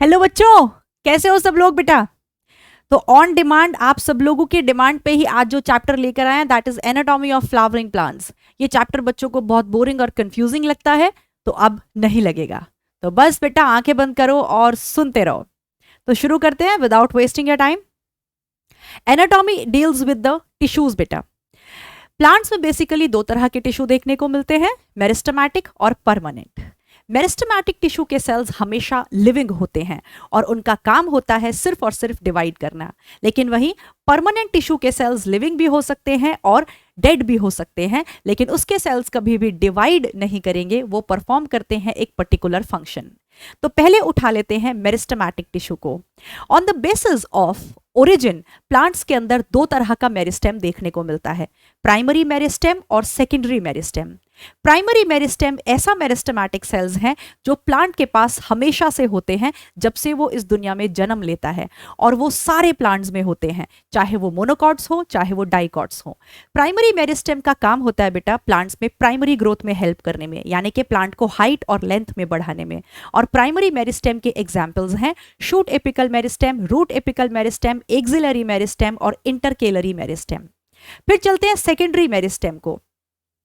Hello बच्चों, कैसे हो सब लोग बेटा। तो ऑन डिमांड आप सब लोगों की डिमांड पे ही आज जो चैप्टर लेकर आए हैं that is anatomy of flowering plants. ये चैप्टर बच्चों को बहुत बोरिंग और कंफ्यूजिंग लगता है, तो अब नहीं लगेगा। तो बस बेटा आंखें बंद करो और सुनते रहो। तो शुरू करते हैं without wasting your time. Anatomy deals with the tissues बेटा। प्लांट्स में बेसिकली दो तरह के टिश्यू देखने को मिलते हैं, मेरिस्टेमेटिक और परमानेंट। मेरिस्टेमेटिक टिश्यू के सेल्स हमेशा लिविंग होते हैं और उनका काम होता है सिर्फ और सिर्फ डिवाइड करना। लेकिन वहीं परमानेंट टिश्यू के सेल्स लिविंग भी हो सकते हैं और डेड भी हो सकते हैं, लेकिन उसके सेल्स कभी भी डिवाइड नहीं करेंगे, वो परफॉर्म करते हैं एक पर्टिकुलर फंक्शन। तो पहले उठा लेते हैं मेरिस्टेमेटिक टिश्यू को। On the basis of origin plants के अंदर दो तरह का मेरिस्टेम देखने को मिलता है, प्राइमरी मेरिस्टेम और सेकेंडरी मेरिस्टेम। प्राइमरी मेरिस्टेम ऐसा मेरिस्टेमेटिक सेल्स हैं जो प्लांट के पास हमेशा से होते हैं, जब से वो इस दुनिया में जन्म लेता है, और वो सारे प्लांट्स में होते हैं, चाहे वो मोनोकॉट्स हो चाहे वो डाइकॉट्स हो। प्राइमरी मेरिस्टेम का काम होता है बेटा प्लांट्स में प्राइमरी ग्रोथ में हेल्प करने में, यानी कि प्लांट को हाइट और लेंथ में बढ़ाने में। और प्राइमरी मेरिस्टेम के एग्जाम्पल्स हैं shoot apical meristem, root apical meristem, axillary meristem और इंटरकेलरी मेरिस्टेम। फिर चलते हैं सेकेंडरी मेरिस्टेम को।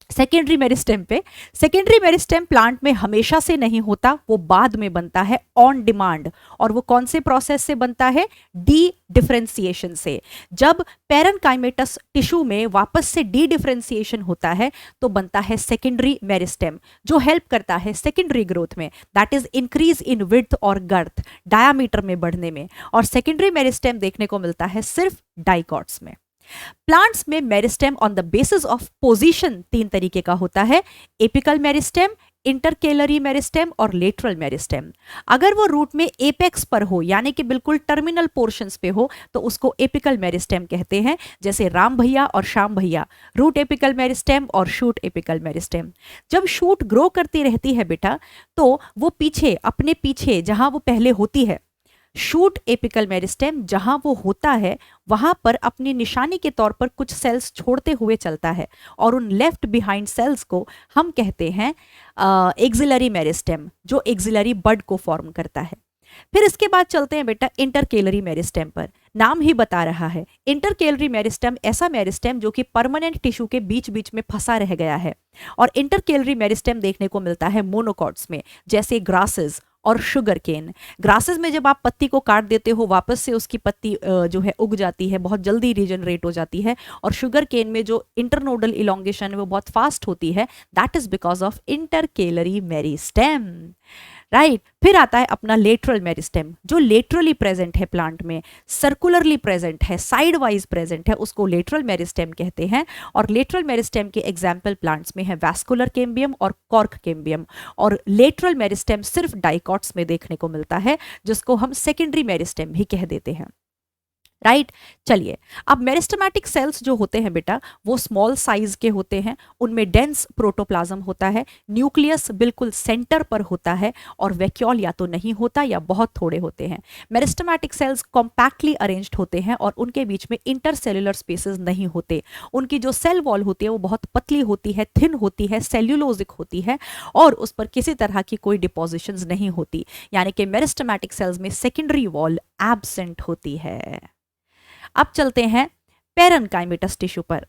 सेकेंडरी मेरिस्टेम पे, सेकेंडरी मेरिस्टेम प्लांट में हमेशा से नहीं होता, वो बाद में बनता है ऑन डिमांड। और वो कौन से प्रोसेस से बनता है? डी डिफरेंशिएशन से। जब पैरेनकाइमेटस टिश्यू में वापस से डी डिफरेंशिएशन होता है तो बनता है सेकेंडरी मेरिस्टेम, जो हेल्प करता है सेकेंडरी ग्रोथ में, that is increase in width और गर्थ, डायामीटर में बढ़ने में। और सेकेंडरी मेरिस्टेम देखने को मिलता है सिर्फ डाइकॉट्स में। प्लांट्स में meristem on the basis of position तीन तरीके का होता है, एपिकल मेरिस्टेम, इंटरकेलरी मेरिस्टेम और लेटरल मेरिस्टेम। अगर वो रूट में एपेक्स पर हो, यानी कि बिल्कुल टर्मिनल पोर्शंस पे हो, तो उसको एपिकल मेरिस्टेम कहते हैं, जैसे राम भैया और श्याम भैया, रूट एपिकल मेरिस्टेम और शूट एपिकल मेरिस्टेम। जब शूट ग्रो करती रहती है बेटा, तो वो पीछे, अपने पीछे जहां वो पहले होती है, शूट एपिकल मेरिस्टेम जहां वो होता है वहां पर अपनी निशानी के तौर पर कुछ सेल्स छोड़ते हुए चलता है, और उन लेफ्ट बिहाइंड सेल्स को हम कहते हैं एक्सिलरी मेरिस्टेम, जो एक्सिलरी बड को फॉर्म करता है। फिर इसके बाद चलते हैं बेटा इंटरकेलरी मेरिस्टेम पर। नाम ही बता रहा है, इंटरकेलरी मेरिस्टेम ऐसा मेरिस्टेम जो कि परमानेंट टिश्यू के बीच बीच में फंसा रह गया है। और इंटरकेलरी मेरिस्टेम देखने को मिलता है मोनोकॉट्स में, जैसे ग्रासेस और शुगर केन। ग्रासेस में जब आप पत्ती को काट देते हो, वापस से उसकी पत्ती जो है उग जाती है, बहुत जल्दी रीजनरेट हो जाती है। और शुगर केन में जो इंटरनोडल इलोंगेशन है वो बहुत फास्ट होती है, that is because of intercalary meristem, right. फिर आता है अपना लेटरल मेरिस्टेम, जो लेटरली प्रेजेंट है प्लांट में, सर्कुलरली प्रेजेंट है, साइड वाइज प्रेजेंट है, उसको लेटरल मेरिस्टेम कहते हैं। और लेटरल मेरिस्टेम के एग्जाम्पल प्लांट्स में है वैस्कुलर कैम्बियम और कॉर्क कैम्बियम। और लेटरल मेरिस्टेम सिर्फ डाइकॉट्स में देखने को मिलता है, जिसको हम सेकेंडरी मेरिस्टेम भी कह देते हैं, राइट। चलिए, अब मेरिस्टेमेटिक सेल्स जो होते हैं बेटा वो स्मॉल साइज के होते हैं, उनमें डेंस प्रोटोप्लाज्म होता है, न्यूक्लियस बिल्कुल सेंटर पर होता है, और वैक्यूल या तो नहीं होता या बहुत थोड़े होते हैं। मेरिस्टेमेटिक सेल्स कॉम्पैक्टली अरेंज्ड होते हैं और उनके बीच में इंटरसेल्युलर स्पेसेस नहीं होते। उनकी जो सेल वॉल होती है वो बहुत पतली होती है, थिन होती है, सेल्यूलोजिक होती है, और उस पर किसी तरह की कोई डिपोजिशंस नहीं होती, यानी कि मेरिस्टेमेटिक सेल्स में सेकेंडरी वॉल एब्सेंट होती है। अब चलते हैं पैरेनकाइमेटस टिश्यू पर,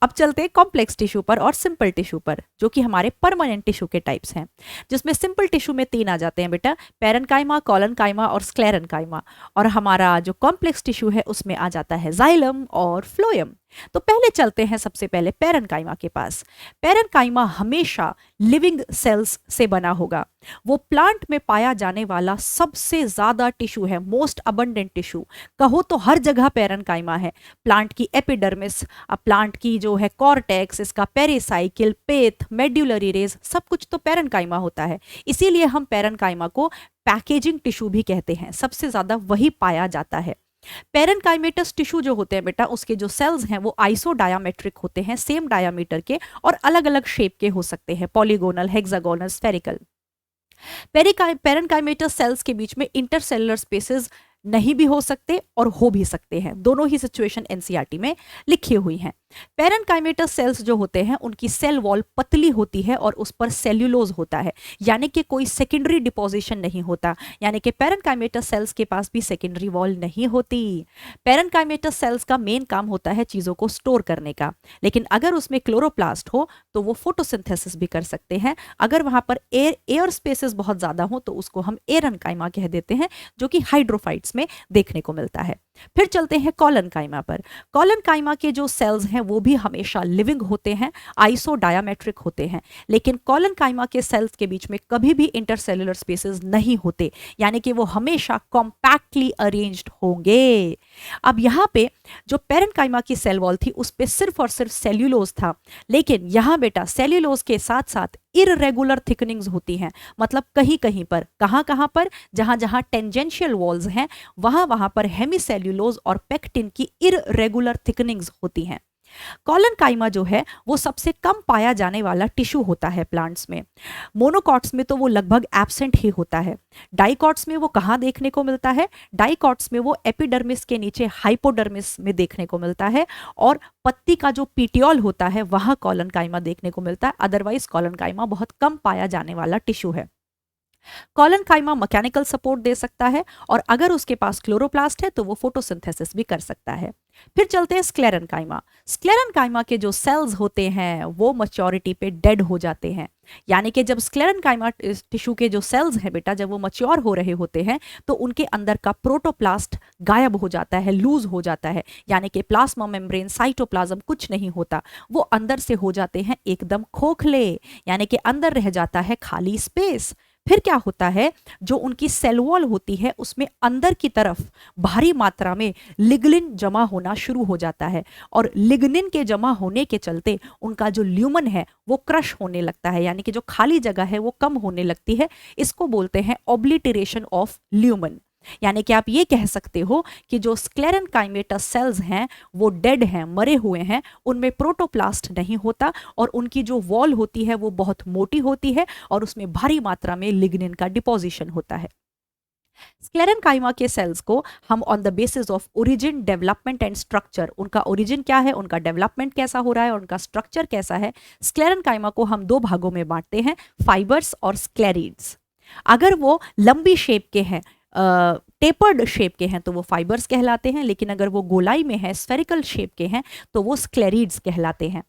अब चलते हैं कॉम्प्लेक्स टिश्यू पर और सिंपल टिश्यू पर, जो कि हमारे परमानेंट टिश्यू के टाइप्स हैं। जिसमें सिंपल टिश्यू में तीन आ जाते हैं बेटा, पैरेनकाइमा, कॉलनकाइमा और स्क्लेरेनकाइमा। और हमारा जो कॉम्प्लेक्स टिश्यू है उसमें आ जाता है जाइलम और फ्लोएम। तो पहले चलते हैं सबसे पहले पैरेनकाइमा के पास। पैरेनकाइमा हमेशा लिविंग सेल्स से बना होगा। वो प्लांट में पाया जाने वाला सबसे ज्यादा टिश्यू है, मोस्ट अबंडेंट टिश्यू कहो तो हर जगह पैरेनकाइमा है। प्लांट की एपिडर्मिस, प्लांट की जो है कॉर्टेक्स, इसका पेरिसाइकिल, पेथ, मेड्यूलरी रेज, सब कुछ तो पैरेनकाइमा होता है। इसीलिए हम पैरेनकाइमा को पैकेजिंग टिश्यू भी कहते हैं, सबसे ज्यादा वही पाया जाता है। पैरेनकाइमेटस टिश्यू जो होते हैं बेटा, उसके जो सेल्स हैं वो आइसोडायामेट्रिक होते हैं, सेम डायामीटर के और अलग अलग शेप के हो सकते हैं, polygonal, hexagonal, spherical. Parenchymatous sales के बीच में इंटरसेलुलर स्पेसेस नहीं भी हो सकते और हो भी सकते हैं, दोनों ही सिचुएशन एनसीईआरटी में लिखी हुई हैं। पेरेन्काइमेटस सेल्स जो होते हैं उनकी सेल वॉल पतली होती है और उस पर सेल्यूलोज होता है, यानी कि कोई सेकेंडरी डिपोजिशन नहीं होता, यानी कि पेरेन्काइमेटस सेल्स के पास भी सेकेंडरी वॉल नहीं होती। पेरेन्काइमेटस सेल्स का मेन काम होता है चीज़ों को स्टोर करने का, लेकिन अगर उसमें क्लोरोप्लास्ट हो तो वो फोटोसिंथेसिस भी कर सकते हैं। अगर वहाँ पर एयर स्पेसेस बहुत ज़्यादा हो तो उसको हम एरनकाइमा कह देते हैं, जो कि हाइड्रोफाइट्स में देखने को मिलता है। फिर चलते हैं कॉलनकाइमा पर। कॉलनकाइमा के जो सेल्स हैं वो भी हमेशा लिविंग होते हैं, आइसोडायामेट्रिक होते हैं, लेकिन कॉलनकाइमा के सेल्स के बीच में कभी भी इंटरसेलुलर स्पेसेस नहीं होते, यानी कि वो हमेशा कॉम्पैक्टली अरेंज्ड होंगे। अब यहाँ पे जो पेरेन्काइमा की सेल वॉल थी उस पे सिर्फ और सिर्फ सेल्यूलोज था, लेकिन यहाँ बेटा सेल्यूलोज के साथ साथ इररेगुलर थिकनिंग्स होती हैं, मतलब कहीं कहीं पर, कहाँ पर, जहाँ जहाँ टेंजेंशियल वॉल्स हैं वहाँ पर हेमीसेल्यूलोज और पेक्टिन की इररेगुलर थिकनिंग्स होती हैं। कॉलनकाइमा जो है वो सबसे कम पाया जाने वाला टिश्यू होता है प्लांट्स में। मोनोकॉट्स में तो वो लगभग एब्सेंट ही होता है। डाइकॉट्स में वो कहाँ देखने को मिलता है? डाइकॉट्स में वो एपिडर्मिस के नीचे हाइपोडर्मिस में देखने को मिलता है, और पत्ती का जो पीटियोल होता है वहाँ कॉलनकाइमा देखने को मिलता है। अदरवाइज कॉलनकाइमा बहुत कम पाया जाने वाला टिश्यू है। कॉलनकाइमा मैकेनिकल सपोर्ट दे सकता है, और अगर उसके पास क्लोरोप्लास्ट है तो वो फोटोसिंथेसिस भी कर सकता है। फिर चलते हैं स्क्लेरेनकाइमा। स्क्लेरेनकाइमा के जो सेल्स होते हैं वो मैच्योरिटी पे डेड हो जाते हैं, यानी कि जब स्क्लेरेनकाइमा टिश्यू के जो सेल्स हैं बेटा, जब वो मैच्योर हो रहे होते हैं तो उनके अंदर का प्रोटोप्लास्ट गायब हो जाता है, लूज हो जाता है, यानी कि प्लाज्मा मेम्ब्रेन, साइटोप्लाज्म कुछ नहीं होता, वो अंदर से हो जाते हैं एकदम खोखले, यानी कि अंदर रह जाता है खाली स्पेस। फिर क्या होता है, जो उनकी सेल वॉल होती है उसमें अंदर की तरफ भारी मात्रा में लिग्निन जमा होना शुरू हो जाता है, और लिग्निन के जमा होने के चलते उनका जो ल्यूमन है वो क्रश होने लगता है, यानी कि जो खाली जगह है वो कम होने लगती है। इसको बोलते हैं ऑब्लिटरेशन ऑफ ल्यूमन। यानी कि आप ये कह सकते हो कि जो स्क्लेरेनकाइमेटस सेल्स हैं वो डेड हैं, मरे हुए हैं, उनमें प्रोटोप्लास्ट नहीं होता, और उनकी जो वॉल होती है वो बहुत मोटी होती है, और उसमें भारी मात्रा में लिग्निन का डिपोजिशन होता है। स्क्लेरेनकाइमा के सेल्स को हम on the basis of origin, development and structure, उनका ओरिजिन क्या है, उनका डेवलपमेंट कैसा हो रहा है, और उनका स्ट्रक्चर कैसा है, स्क्लेरेनकाइमा को हम दो भागों में बांटते हैं, फाइबर्स और स्क्लेरिड्स। अगर वो लंबी शेप के हैं, टेपर्ड शेप के हैं तो वो फाइबर्स कहलाते हैं, लेकिन अगर वो गोलाई में है, स्फेरिकल शेप के हैं तो वो स्क्लेरिड्स कहलाते हैं।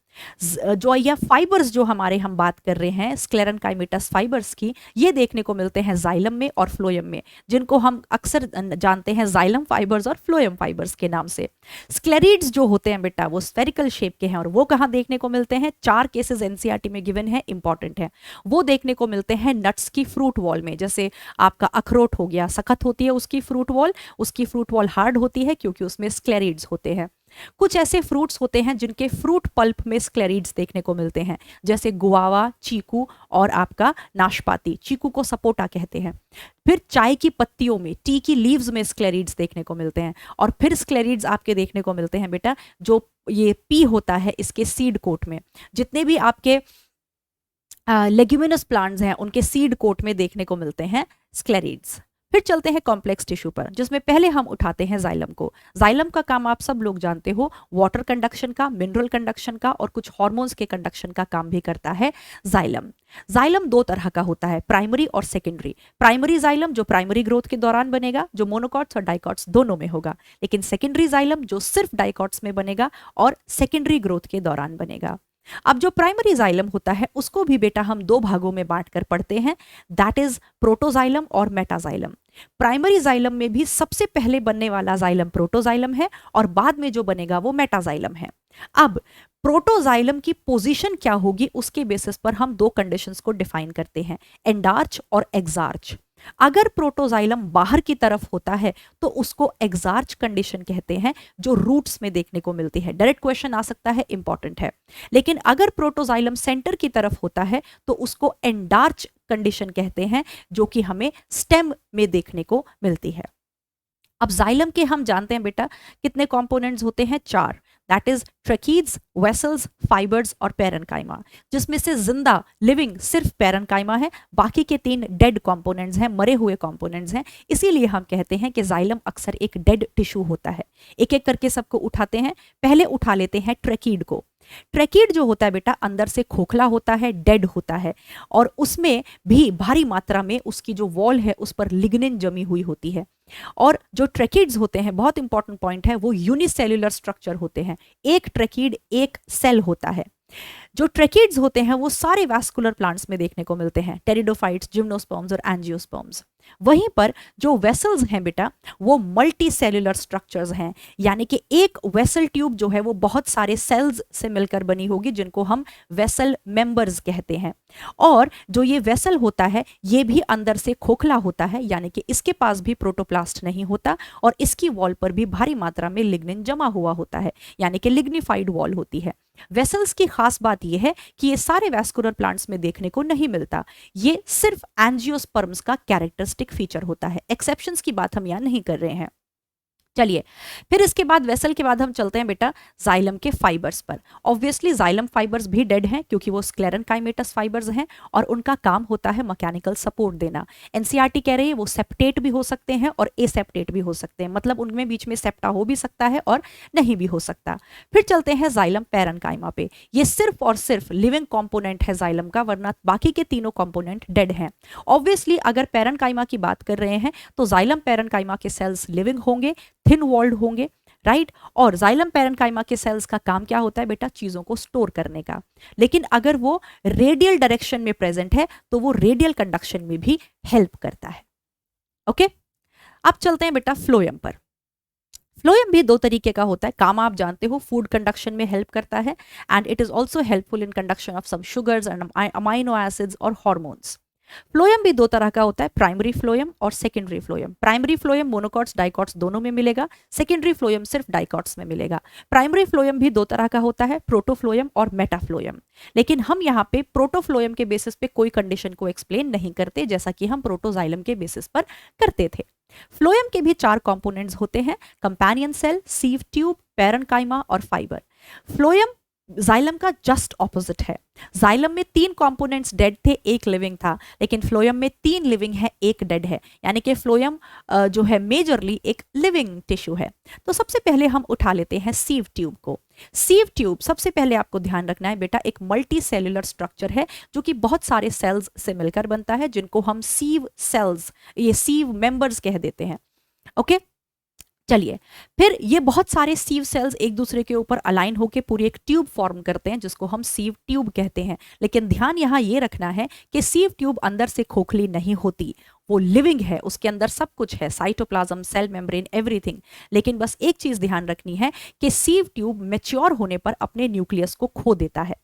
जो यह फाइबर्स जो हमारे हम बात कर रहे हैं स्क्लेरेनकाइमेटस फाइबर्स की, ये देखने को मिलते हैं जाइलम में और फ्लोएम में, जिनको हम अक्सर जानते हैं जाइलम फाइबर्स और फ्लोएम फाइबर्स के नाम से। स्क्लेरिड्स जो होते हैं बेटा वो स्फेरिकल शेप के हैं, और वो कहाँ देखने को मिलते हैं? 4 केसेस एनसीईआरटी में गिवन है, इंपॉर्टेंट है। वो देखने को मिलते हैं नट्स की फ्रूट वॉल में, जैसे आपका अखरोट हो गया, सख्त होती है उसकी फ्रूट वॉल, उसकी फ्रूट वॉल हार्ड होती है क्योंकि उसमें स्क्लेरिड्स होते हैं। कुछ ऐसे फ्रूट्स होते हैं जिनके फ्रूट पल्प में स्क्लेरिड्स देखने को मिलते हैं, जैसे गुआवा, चीकू और आपका नाशपाती। चीकू को सपोटा कहते हैं। फिर चाय की पत्तियों में, टी की लीव्स में स्क्लेरिड्स देखने को मिलते हैं, और फिर स्क्लेरिड्स आपके देखने को मिलते हैं बेटा जो ये पी होता है इसके सीड कोट में। जितने भी आपके लेग्यूमिनस प्लांट्स हैं उनके सीड कोट में देखने को मिलते हैं स्क्लेरिड्स। फिर चलते हैं कॉम्प्लेक्स टिश्यू पर, जिसमें पहले हम उठाते हैं जाइलम को। जाइलम का काम आप सब लोग जानते हो, वाटर कंडक्शन का, मिनरल कंडक्शन का और कुछ हार्मोन्स के कंडक्शन का काम भी करता है जाइलम। जाइलम 2 तरह का होता है, प्राइमरी और सेकेंडरी। प्राइमरी जाइलम जो प्राइमरी ग्रोथ के दौरान बनेगा, जो मोनोकॉट्स और डाइकॉट्स दोनों में होगा, लेकिन सेकेंडरी जाइलम जो सिर्फ डाइकॉट्स में बनेगा और सेकेंडरी ग्रोथ के दौरान बनेगा। अब जो प्राइमरी जाइलम होता है उसको भी बेटा हम 2 भागों में बांटकर पढ़ते हैं, दैट इज प्रोटोजाइलम और मेटाजाइलम। प्राइमरी जाइलम में भी सबसे पहले बनने वाला जाइलम प्रोटोजाइलम है, और बाद में जो बनेगा वो मेटाजाइलम है। अब प्रोटोजाइलम की पोजीशन क्या होगी उसके बेसिस पर हम 2 कंडीशंस को डिफाइन करते हैं, एंडार्च और एक्सार्च। अगर प्रोटोजाइलम बाहर की तरफ होता है तो उसको एक्सार्च कंडीशन कहते हैं, जो रूट्स में देखने को मिलती है। डायरेक्ट क्वेश्चन आ सकता है, इंपॉर्टेंट है। लेकिन अगर प्रोटोजाइलम सेंटर की तरफ होता है तो उसको एंडार्च कंडीशन कहते हैं, जो कि हमें स्टेम में देखने को मिलती है। अब जाइलम के हम जानते हैं बेटा कितने कंपोनेंट्स होते हैं? 4, that is tracheids, vessels, fibres और पैरेन्काइमा, जिसमें से जिंदा लिविंग सिर्फ पैरेन्काइमा है, बाकी के 3 डेड कंपोनेंट्स हैं, मरे हुए कंपोनेंट्स हैं। इसीलिए हम कहते हैं कि जाइलम अक्सर एक डेड टिश्यू होता है। एक एक करके सबको उठाते हैं। पहले उठा लेते हैं ट्रैकीड को। ट्रैकीड जो होता है बेटा अंदर से खोखला होता है, डेड होता है, और उसमें भी भारी मात्रा में उसकी जो वॉल है उस पर लिग्निन जमी हुई होती है। और जो ट्रैकीड्स होते हैं, बहुत इंपॉर्टेंट पॉइंट है, वो यूनिसेल्युलर स्ट्रक्चर होते हैं। एक ट्रैकीड एक सेल होता है। जो ट्रैकीड्स होते हैं वो सारे वैस्कुलर प्लांट्स में देखने को मिलते हैं, टेरिडोफाइट्स, जिम्नोस्पर्म्स और एंजियोस्पर्म्स। वहीं पर जो वेसल्स हैं बेटा वो मल्टी सेल्युलर स्ट्रक्चर्स हैं, यानी कि एक वेसल ट्यूब जो है वो बहुत सारे सेल्स से मिलकर बनी होगी, जिनको हम वेसल मेंबर्स कहते हैं। और जो ये वेसल होता है ये भी अंदर से खोखला होता है, यानी कि इसके पास भी प्रोटोप्लास्ट नहीं होता, और इसकी वॉल पर भी भारी मात्रा में लिग्निन जमा हुआ होता है, यानी कि लिग्निफाइड वॉल होती है। वेसल्स की खास बात यह है कि ये सारे वैस्कुलर प्लांट्स में देखने को नहीं मिलता, ये सिर्फ एंजियोस्पर्म्स का कैरेक्टरिस्टिक फीचर होता है। एक्सेप्शंस की बात हम यहां नहीं कर रहे हैं। चलिए, फिर इसके बाद वेसल के बाद हम चलते हैं बेटा जाइलम के फाइबर्स पर। ऑब्वियसली जाइलम फाइबर्स भी डेड हैं क्योंकि वो स्क्लेरेनकाइमेटस फाइबर्स हैं और उनका काम होता है मैकेनिकल सपोर्ट देना। एनसीईआरटी कह रही है वो सेप्टेट भी हो सकते हैं और एसेप्टेट भी हो सकते हैं, मतलब उनमें बीच में सेप्टा हो भी सकता है और नहीं भी हो सकता। फिर चलते हैं जाइलम पैरेन्काइमा पे। ये सिर्फ और सिर्फ लिविंग कॉम्पोनेंट है जाइलम का, वरना बाकी के तीनों कॉम्पोनेंट डेड हैं। ऑब्वियसली अगर पैरेन्काइमा की बात कर रहे हैं तो जाइलम पैरेन्काइमा के सेल्स लिविंग होंगे, थिन वॉल्ड होंगे, राइट। और जाइलम पैरेन्काइमा के सेल्स का काम क्या होता है बेटा? चीजों को स्टोर करने का। लेकिन अगर वो रेडियल डायरेक्शन में प्रेजेंट है तो वो रेडियल कंडक्शन में भी हेल्प करता है। ओके, अब चलते हैं बेटा फ्लोएम पर। फ्लोएम भी 2 तरीके का होता है। काम आप जानते हो, फूड कंडक्शन में हेल्प करता है and it is also helpful in conduction of some sugars and amino acids और हॉर्मोन्स। फ्लोएम भी 2 तरह का होता है, प्राइमरी फ्लोएम और secondary phloem. Primary phloem monocots dicots दोनों में मिलेगा, सेकेंडरी फ्लोएम सिर्फ डाइकॉट्स में मिलेगा। प्राइमरी फ्लोएम भी 2 तरह का होता है, प्रोटोफ्लोएम और मेटाफ्लोएम। लेकिन हम यहाँ पे प्रोटोफ्लोएम के बेसिस पे कोई कंडीशन को एक्सप्लेन नहीं करते, जैसा कि हम प्रोटोजाइलम के बेसिस पर करते थे। फ्लोएम के भी 4 कंपोनेंट्स होते हैं, companion cell, sieve tube, parenchyma और फाइबर। फ्लोएम जाइलम का जस्ट ऑपोजिट है। जाइलम में 3 कंपोनेंट्स डेड थे, 1 लिविंग था, लेकिन फ्लोएम में 3 लिविंग है, 1 डेड है, यानी कि फ्लोएम जो है मेजरली एक लिविंग टिश्यू है। तो सबसे पहले हम उठा लेते हैं सीव ट्यूब को। सीव ट्यूब सबसे पहले आपको ध्यान रखना है बेटा, एक मल्टी सेल्युलर स्ट्रक्चर है जो कि बहुत सारे सेल्स से मिलकर बनता है, जिनको हम सीव सेल्स, ये सीव मेंबर्स कह देते हैं। ओके, चलिए, फिर ये बहुत सारे सीव सेल्स एक दूसरे के ऊपर अलाइन होकर पूरी एक ट्यूब फॉर्म करते हैं, जिसको हम सीव ट्यूब कहते हैं। लेकिन ध्यान यहाँ ये रखना है कि सीव ट्यूब अंदर से खोखली नहीं होती, वो लिविंग है, उसके अंदर सब कुछ है, साइटोप्लाज्म, सेल मेम्ब्रेन, एवरीथिंग। लेकिन बस एक चीज ध्यान रखनी है कि सीव ट्यूब मैच्योर होने पर अपने न्यूक्लियस को खो देता है।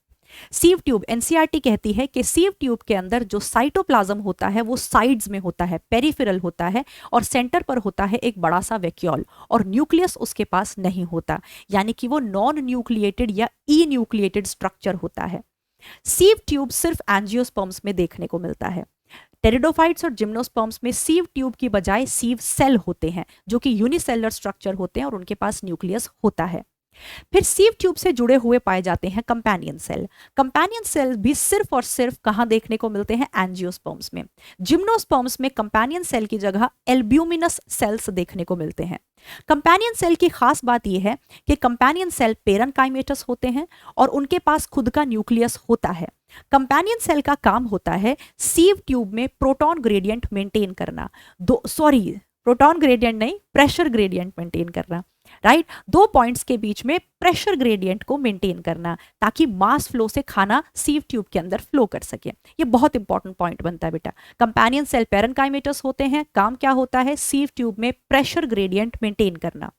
सीव ट्यूब, एनसीईआरटी कहती है कि सीव ट्यूब के अंदर जो साइटोप्लाज्म होता है वो साइड्स में होता है, पेरिफेरल होता है, और सेंटर पर होता है एक बड़ा सा वैक्यूल, और न्यूक्लियस उसके पास नहीं होता, यानी कि वो नॉन न्यूक्लिएटेड या ई न्यूक्लिएटेड स्ट्रक्चर होता है। सीव ट्यूब सिर्फ एंजियोस्पर्म्स में देखने को मिलता है। टेरिडोफाइट्स और जिम्नोस्पर्म्स में सीव ट्यूब की बजाय सीव सेल होते हैं, जो कि यूनिसेलुलर स्ट्रक्चर होते हैं और उनके पास न्यूक्लियस होता है। फिर सीव ट्यूब से जुड़े हुए पाए जाते हैं कंपेनियन सेल। कंपेनियन सेल भी सिर्फ और सिर्फ कहां देखने को मिलते हैं? एंजियोस्पर्म्स में। जिम्नोस्पर्म्स में कंपेनियन सेल की जगह एल्ब्यूमिनस सेल्स देखने को मिलते हैं। कंपेनियन सेल की खास बात यह है कि कंपेनियन सेल पैरेन्काइमेटस होते हैं और उनके पास खुद का न्यूक्लियस होता है। कंपेनियन सेल का काम होता है सीव ट्यूब में प्रोटॉन ग्रेडियंट मेंटेन करना, प्रोटॉन ग्रेडियंट नहीं, प्रेशर ग्रेडियंट मेंटेन करना, राइट। 2 पॉइंट्स के बीच में प्रेशर ग्रेडियंट को मेंटेन करना, ताकि मास फ्लो से खाना सीव ट्यूब के अंदर फ्लो कर सके। ये बहुत इंपॉर्टेंट पॉइंट बनता है बेटा। कंपेनियन सेल पैरेन्काइमेटस होते हैं, काम क्या होता है? सीव ट्यूब में प्रेशर ग्रेडियंट मेंटेन करना।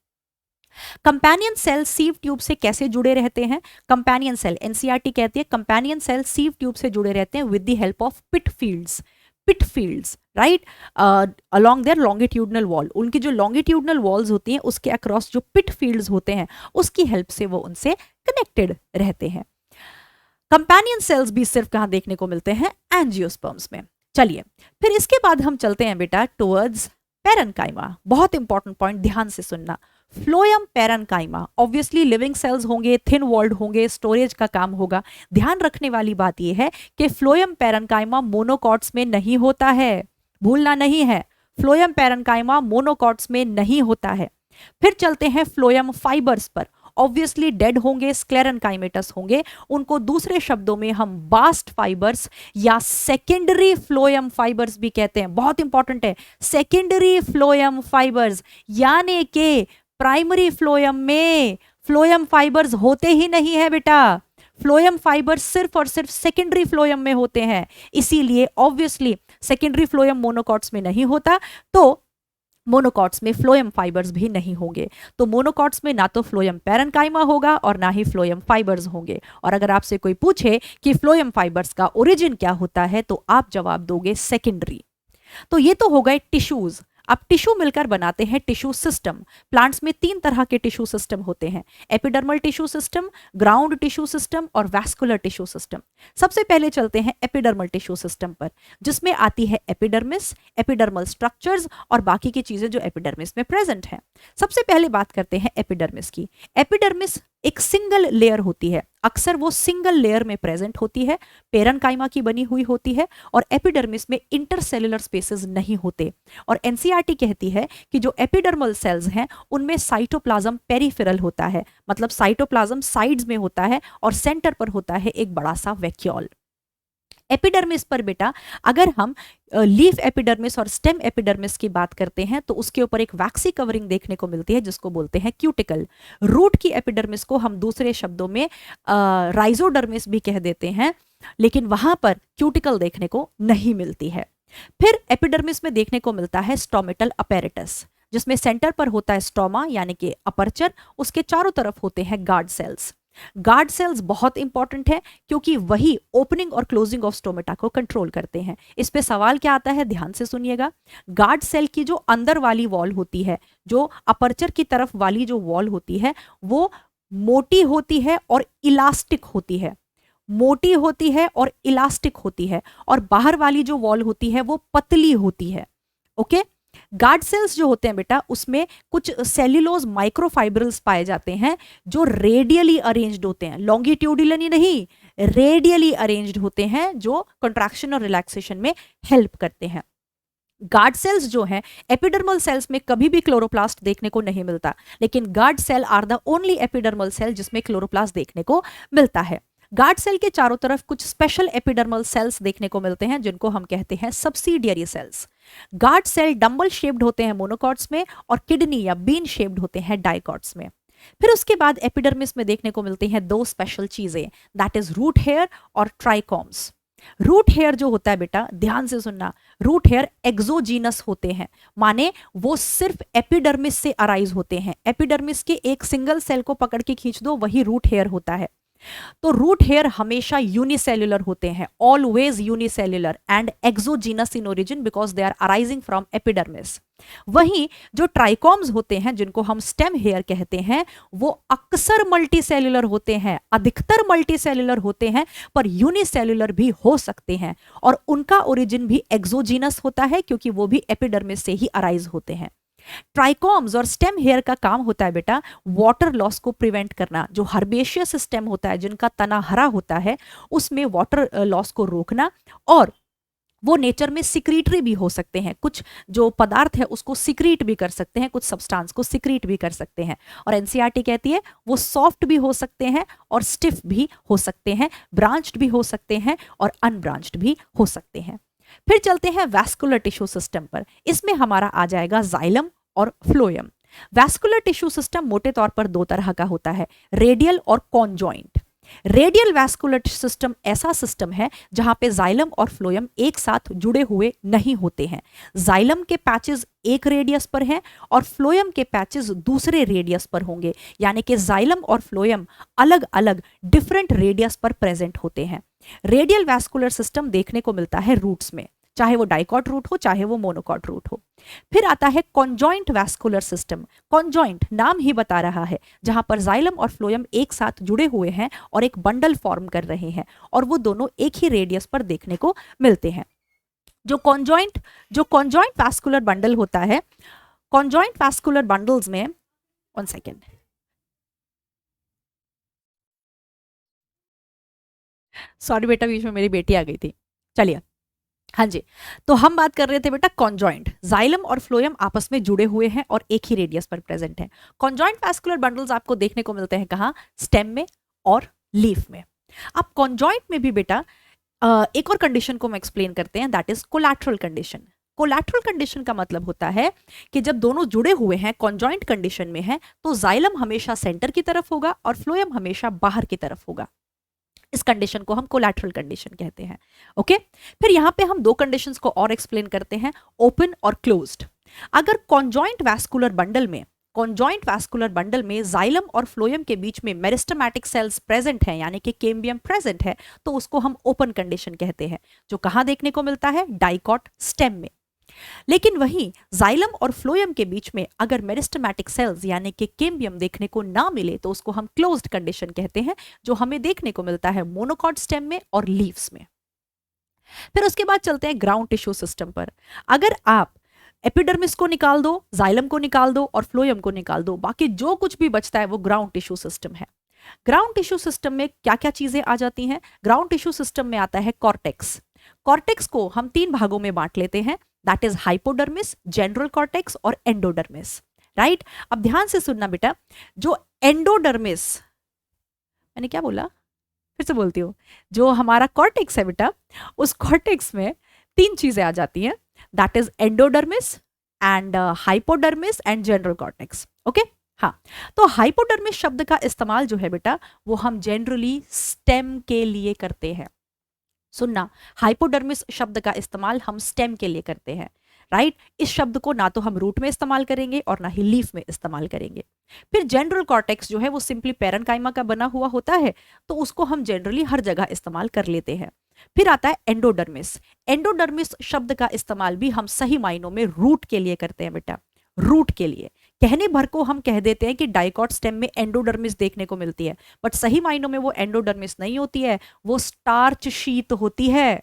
कंपेनियन सेल सीव ट्यूब से कैसे जुड़े रहते हैं? कंपेनियन सेल, एनसीईआरटी कहती है कंपेनियन सेल सीव ट्यूब से जुड़े रहते हैं with the help of pit fields, right, along their longitudinal wall. उनकी जो लॉन्गिट्यूडनल वॉल्स होती हैं उसके अक्रॉस जो पिट फील्ड्स होते हैं उसकी हेल्प से वो उनसे कनेक्टेड रहते हैं। कंपेनियन सेल्स भी सिर्फ कहां देखने को मिलते हैं? एंजियोस्पर्म्स में। चलिए, फिर इसके बाद हम चलते हैं बेटा टुवर्ड्स पैरेन्काइमा। बहुत इंपॉर्टेंट पॉइंट, ध्यान से सुनना। Phloem parenchyma obviously living cells होंगे, थिन वॉल्ड होंगे, स्टोरेज का काम होगा। ध्यान रखने वाली बात यह है कि फ्लोएम पैरेन्काइमा मोनोकॉट्स में नहीं होता है, भूलना नहीं है, फ्लोएम पैरेन्काइमा मोनोकॉट्स में नहीं होता है। फिर चलते हैं फ्लोएम फाइबर्स पर। ऑब्वियसली डेड होंगे, स्क्लेरेन्काइमेटस होंगे, उनको दूसरे शब्दों में हम बास्ट फाइबर्स या सेकेंडरी फ्लोएम फाइबर्स भी कहते हैं। बहुत इंपॉर्टेंट है, सेकेंडरी फ्लोएम फाइबर्स, यानी कि प्राइमरी फ्लोएम में फ्लोएम फाइबर्स होते ही नहीं है बेटा। फ्लोएम फाइबर्स सिर्फ और सिर्फ सेकेंडरी फ्लोएम में होते हैं, इसीलिए ऑब्वियसली सेकेंडरी फ्लोएम मोनोकॉट्स में नहीं होता, तो मोनोकॉट्स में फ्लोएम फाइबर्स भी नहीं होंगे। तो मोनोकॉट्स में ना तो फ्लोएम पैरेन्काइमा होगा और ना ही फ्लोएम फाइबर्स होंगे। और अगर आपसे कोई पूछे कि फ्लोएम फाइबर्स का ओरिजिन क्या होता है तो आप जवाब दोगे सेकेंडरी। तो ये तो हो गए टिश्यूज। अब टिश्यू मिलकर बनाते हैं टिश्यू सिस्टम। प्लांट्स में 3 तरह के टिश्यू सिस्टम होते हैं, epidermal tissue system, ground tissue system और वैस्कुलर टिश्यू सिस्टम। सबसे पहले चलते हैं एपिडर्मल टिश्यू सिस्टम पर, जिसमें आती है एपिडर्मिस, एपिडर्मल स्ट्रक्चर्स और बाकी की चीजें जो एपिडर्मिस में प्रेजेंट हैं। सबसे पहले बात करते हैं एपिडर्मिस की। एपिडर्मिस एक सिंगल लेयर होती है, अक्सर वो सिंगल लेयर में प्रेजेंट होती है, पैरेन्काइमा की बनी हुई होती है और एपिडर्मिस में इंटरसेलुलर स्पेसेस नहीं होते। और एनसीईआरटी कहती है कि जो एपिडर्मल सेल्स हैं उनमें साइटोप्लाज्म पेरिफेरल होता है, मतलब साइटोप्लाज्म साइड्स में होता है और सेंटर पर होता है एक बड़ा सा वैक्यूल। एपिडर्मिस पर बेटा अगर हम लीफ एपिडर्मिस और स्टेम एपिडर्मिस की बात करते हैं तो उसके ऊपर एक वैक्सी कवरिंग देखने को मिलती है जिसको बोलते हैं क्यूटिकल। रूट की एपिडर्मिस को हम दूसरे शब्दों में राइजोडर्मिस भी कह देते हैं, लेकिन वहां पर क्यूटिकल देखने को नहीं मिलती है। फिर एपिडर्मिस में देखने को मिलता है स्टोमेटल अपैरेटस, जिसमें सेंटर पर होता है स्टोमा यानी कि अपर्चर, उसके चारों तरफ होते हैं गार्ड सेल्स। गार्ड सेल्स बहुत इंपॉर्टेंट है क्योंकि वही ओपनिंग और क्लोजिंग ऑफ स्टोमेटा को कंट्रोल करते हैं। इस पे सवाल क्या आता है, ध्यान से सुनिएगा। गार्ड सेल की जो अंदर वाली वॉल होती है, जो अपर्चर की तरफ वाली जो वॉल होती है, वो मोटी होती है और इलास्टिक होती है, मोटी होती है और इलास्टिक होती है, और बाहर वाली जो वॉल होती है वो पतली होती है। ओके, गार्ड सेल्स जो होते हैं बेटा उसमें कुछ सेल्यूलोज माइक्रोफाइब्रिल्स पाए जाते हैं जो रेडियली अरेंज्ड होते हैं, लॉन्गिट्यूडिनली नहीं, रेडियली अरेंज्ड होते हैं, जो कंट्रैक्शन और रिलैक्सेशन में हेल्प करते हैं। गार्ड सेल्स जो हैं एपिडर्मल सेल्स में कभी भी क्लोरोप्लास्ट देखने को नहीं मिलता, लेकिन guard cell are the only epidermal cell जिसमें क्लोरोप्लास्ट देखने को मिलता है। गार्ड सेल के चारों तरफ कुछ स्पेशल एपिडर्मल सेल्स देखने को मिलते हैं जिनको हम कहते हैं subsidiary cells. Guard cell dumbbell shaped होते हैं मोनोकॉट्स में और किडनी या बीन शेप्ड होते हैं डाइकॉट्स में। फिर उसके बाद एपिडर्मिस में देखने को मिलती हैं 2 स्पेशल चीजें, दैट इज रूट हेयर और ट्राइकॉम्स। रूट हेयर जो होता है बेटा, ध्यान से सुनना, रूट हेयर एक्सोजीनस होते हैं, माने वो सिर्फ एपिडर्मिस से अराइज होते हैं। एपिडर्मिस के एक सिंगल सेल को पकड़ के खींच दो, वही रूट हेयर होता है। तो रूट हेयर हमेशा यूनिसेल्युलर होते हैं, always unicellular and exogenous in origin because they are arising from epidermis. वहीं जो ट्राइकॉम्स होते हैं जिनको हम स्टेम हेयर कहते हैं, वो अक्सर मल्टीसेल्युलर होते हैं, अधिकतर मल्टीसेल्युलर होते हैं, पर यूनिसेल्युलर भी हो सकते हैं, और उनका ओरिजिन भी एक्सोजीनस होता है क्योंकि वो भी एपिडर्मिस से ही अराइज होते हैं। ट्राइकॉम्स और स्टेम हेयर का काम होता है बेटा वाटर लॉस को प्रिवेंट करना। जो हर्बेशियस स्टेम होता है, जिनका तना हरा होता है, उसमें वाटर लॉस को रोकना, और वो नेचर में सिक्रीटरी भी हो सकते हैं, कुछ जो पदार्थ है उसको सिक्रीट भी कर सकते हैं, कुछ सब्सटेंस को सिक्रीट भी कर सकते हैं। और एनसीईआरटी कहती है वो सॉफ्ट भी हो सकते हैं और स्टिफ भी हो सकते हैं, ब्रांच्ड भी हो सकते हैं और अनब्रांच्ड भी हो सकते हैं। फिर चलते हैं वैस्कुलर टिश्यू सिस्टम पर। इसमें हमारा आ जाएगा जाइलम और फ्लोएम। वैस्कुलर टिश्यू सिस्टम मोटे तौर पर 2 तरह का होता है, रेडियल और कॉन्जॉइंट। रेडियल वैस्कुलर सिस्टम ऐसा सिस्टम है जहां पे जाइलम और फ्लोएम एक साथ जुड़े हुए नहीं होते हैं। जाइलम के पैचेस एक रेडियस पर हैं और फ्लोएम के पैचेस दूसरे रेडियस पर होंगे, यानी कि जाइलम और फ्लोएम अलग अलग डिफरेंट रेडियस पर प्रेजेंट होते हैं। रेडियल वैस्कुलर सिस्टम देखने को मिलता है रूट्स में, चाहे वो डाइकॉट रूट हो चाहे वो मोनोकॉट रूट हो। फिर आता है कॉन्जॉइंट वैस्कुलर सिस्टम। कॉन्जॉइंट नाम ही बता रहा है, जहां पर जाइलम और फ्लोएम एक साथ जुड़े हुए हैं और एक बंडल फॉर्म कर रहे हैं, और वो दोनों एक ही रेडियस पर देखने को मिलते हैं। जो कॉन्जॉइंट वैस्कुलर बंडल होता है, कॉन्जॉइंट वैस्कुलर बंडल्स में वन सेकेंड, सॉरी बेटा, बीच में मेरी बेटी आ गई थी। चलिए, हाँ जी, तो हम बात कर रहे थे बेटा कॉन्जॉइंट। जाइलम और फ्लोएम आपस में जुड़े हुए हैं और एक ही रेडियस पर प्रेजेंट है। कॉन्जॉइंट वैस्कुलर बंडल्स आपको देखने को मिलते हैं कहाँ? स्टेम में और लीफ में। अब कॉन्जॉइंट में भी बेटा एक और कंडीशन को हम एक्सप्लेन करते हैं, that is collateral condition. Collateral condition का मतलब होता है कि जब दोनों जुड़े हुए हैं, कॉन्जॉइंट कंडीशन में है, तो जाइलम हमेशा सेंटर की तरफ होगा और फ्लोएम हमेशा बाहर की तरफ होगा। इस कंडीशन को हम कोलैटरल कंडीशन कहते हैं। ओके, फिर यहां पे हम दो कंडीशंस को और एक्सप्लेन करते हैं, ओपन और क्लोज्ड। अगर कॉन्जॉइंट वैस्कुलर बंडल में जाइलम और फ्लोएम के बीच में मेरिस्टेमेटिक सेल्स प्रेजेंट है, यानी कि कैम्बियम प्रेजेंट है, तो उसको हम ओपन कंडीशन कहते हैं, जो कहां देखने को मिलता है? डाइकॉट स्टेम में। लेकिन वहीं जाइलम और फ्लोएम के बीच में अगर मेरिस्टेमेटिक सेल्स यानी कि कैम्बियम देखने को ना मिले, तो उसको हम क्लोज्ड कंडीशन कहते हैं, जो हमें देखने को मिलता है मोनोकॉट स्टेम में और लीव्स में। फिर उसके बाद चलते हैं ग्राउंड टिश्यू सिस्टम पर। अगर आप एपिडर्मिस को निकाल दो, जाइलम को निकाल दो और फ्लोएम को निकाल दो, बाकी जो कुछ भी बचता है वो ग्राउंड टिश्यू सिस्टम है। ग्राउंड टिश्यू सिस्टम में क्या क्या चीजें आ जाती हैं? ग्राउंड टिश्यू सिस्टम में आता है कॉर्टेक्स। कॉर्टेक्स को हम तीन भागों में बांट लेते हैं, that is hypodermis, general cortex और एंडोडर्मिस। राइट, अब ध्यान से सुनना बेटा, जो एंडोडर्मिस, मैंने क्या बोला, फिर से बोलती हूँ, जो हमारा कॉर्टेक्स है बेटा, उस कॉर्टेक्स में तीन चीजें आ जाती हैं, that is endodermis and hypodermis and general cortex. Okay, हाँ, तो हाइपोडर्मिस शब्द का इस्तेमाल जो है बेटा, वो हम जनरली स्टेम के लिए करते हैं। सुनना, हाइपोडर्मिस शब्द का इस्तेमाल हम स्टेम के लिए करते हैं। राइट, इस शब्द को ना तो हम रूट में इस्तेमाल करेंगे और ना ही लीफ में इस्तेमाल करेंगे। फिर जनरल कॉर्टेक्स जो है वो सिंपली पैरेन्काइमा का बना हुआ होता है, तो उसको हम जनरली हर जगह इस्तेमाल कर लेते हैं। फिर आता है एंडोडर्मिस। एंडोडर्मिस शब्द का इस्तेमाल भी हम सही मायनों में रूट के लिए करते हैं बेटा, रूट के लिए। कहने भर को हम कह देते हैं कि डाइकॉट स्टेम में एंडोडर्मिस देखने को मिलती है, बट सही मायनों में वो एंडोडर्मिस नहीं होती है, वो स्टार्च शीट होती है।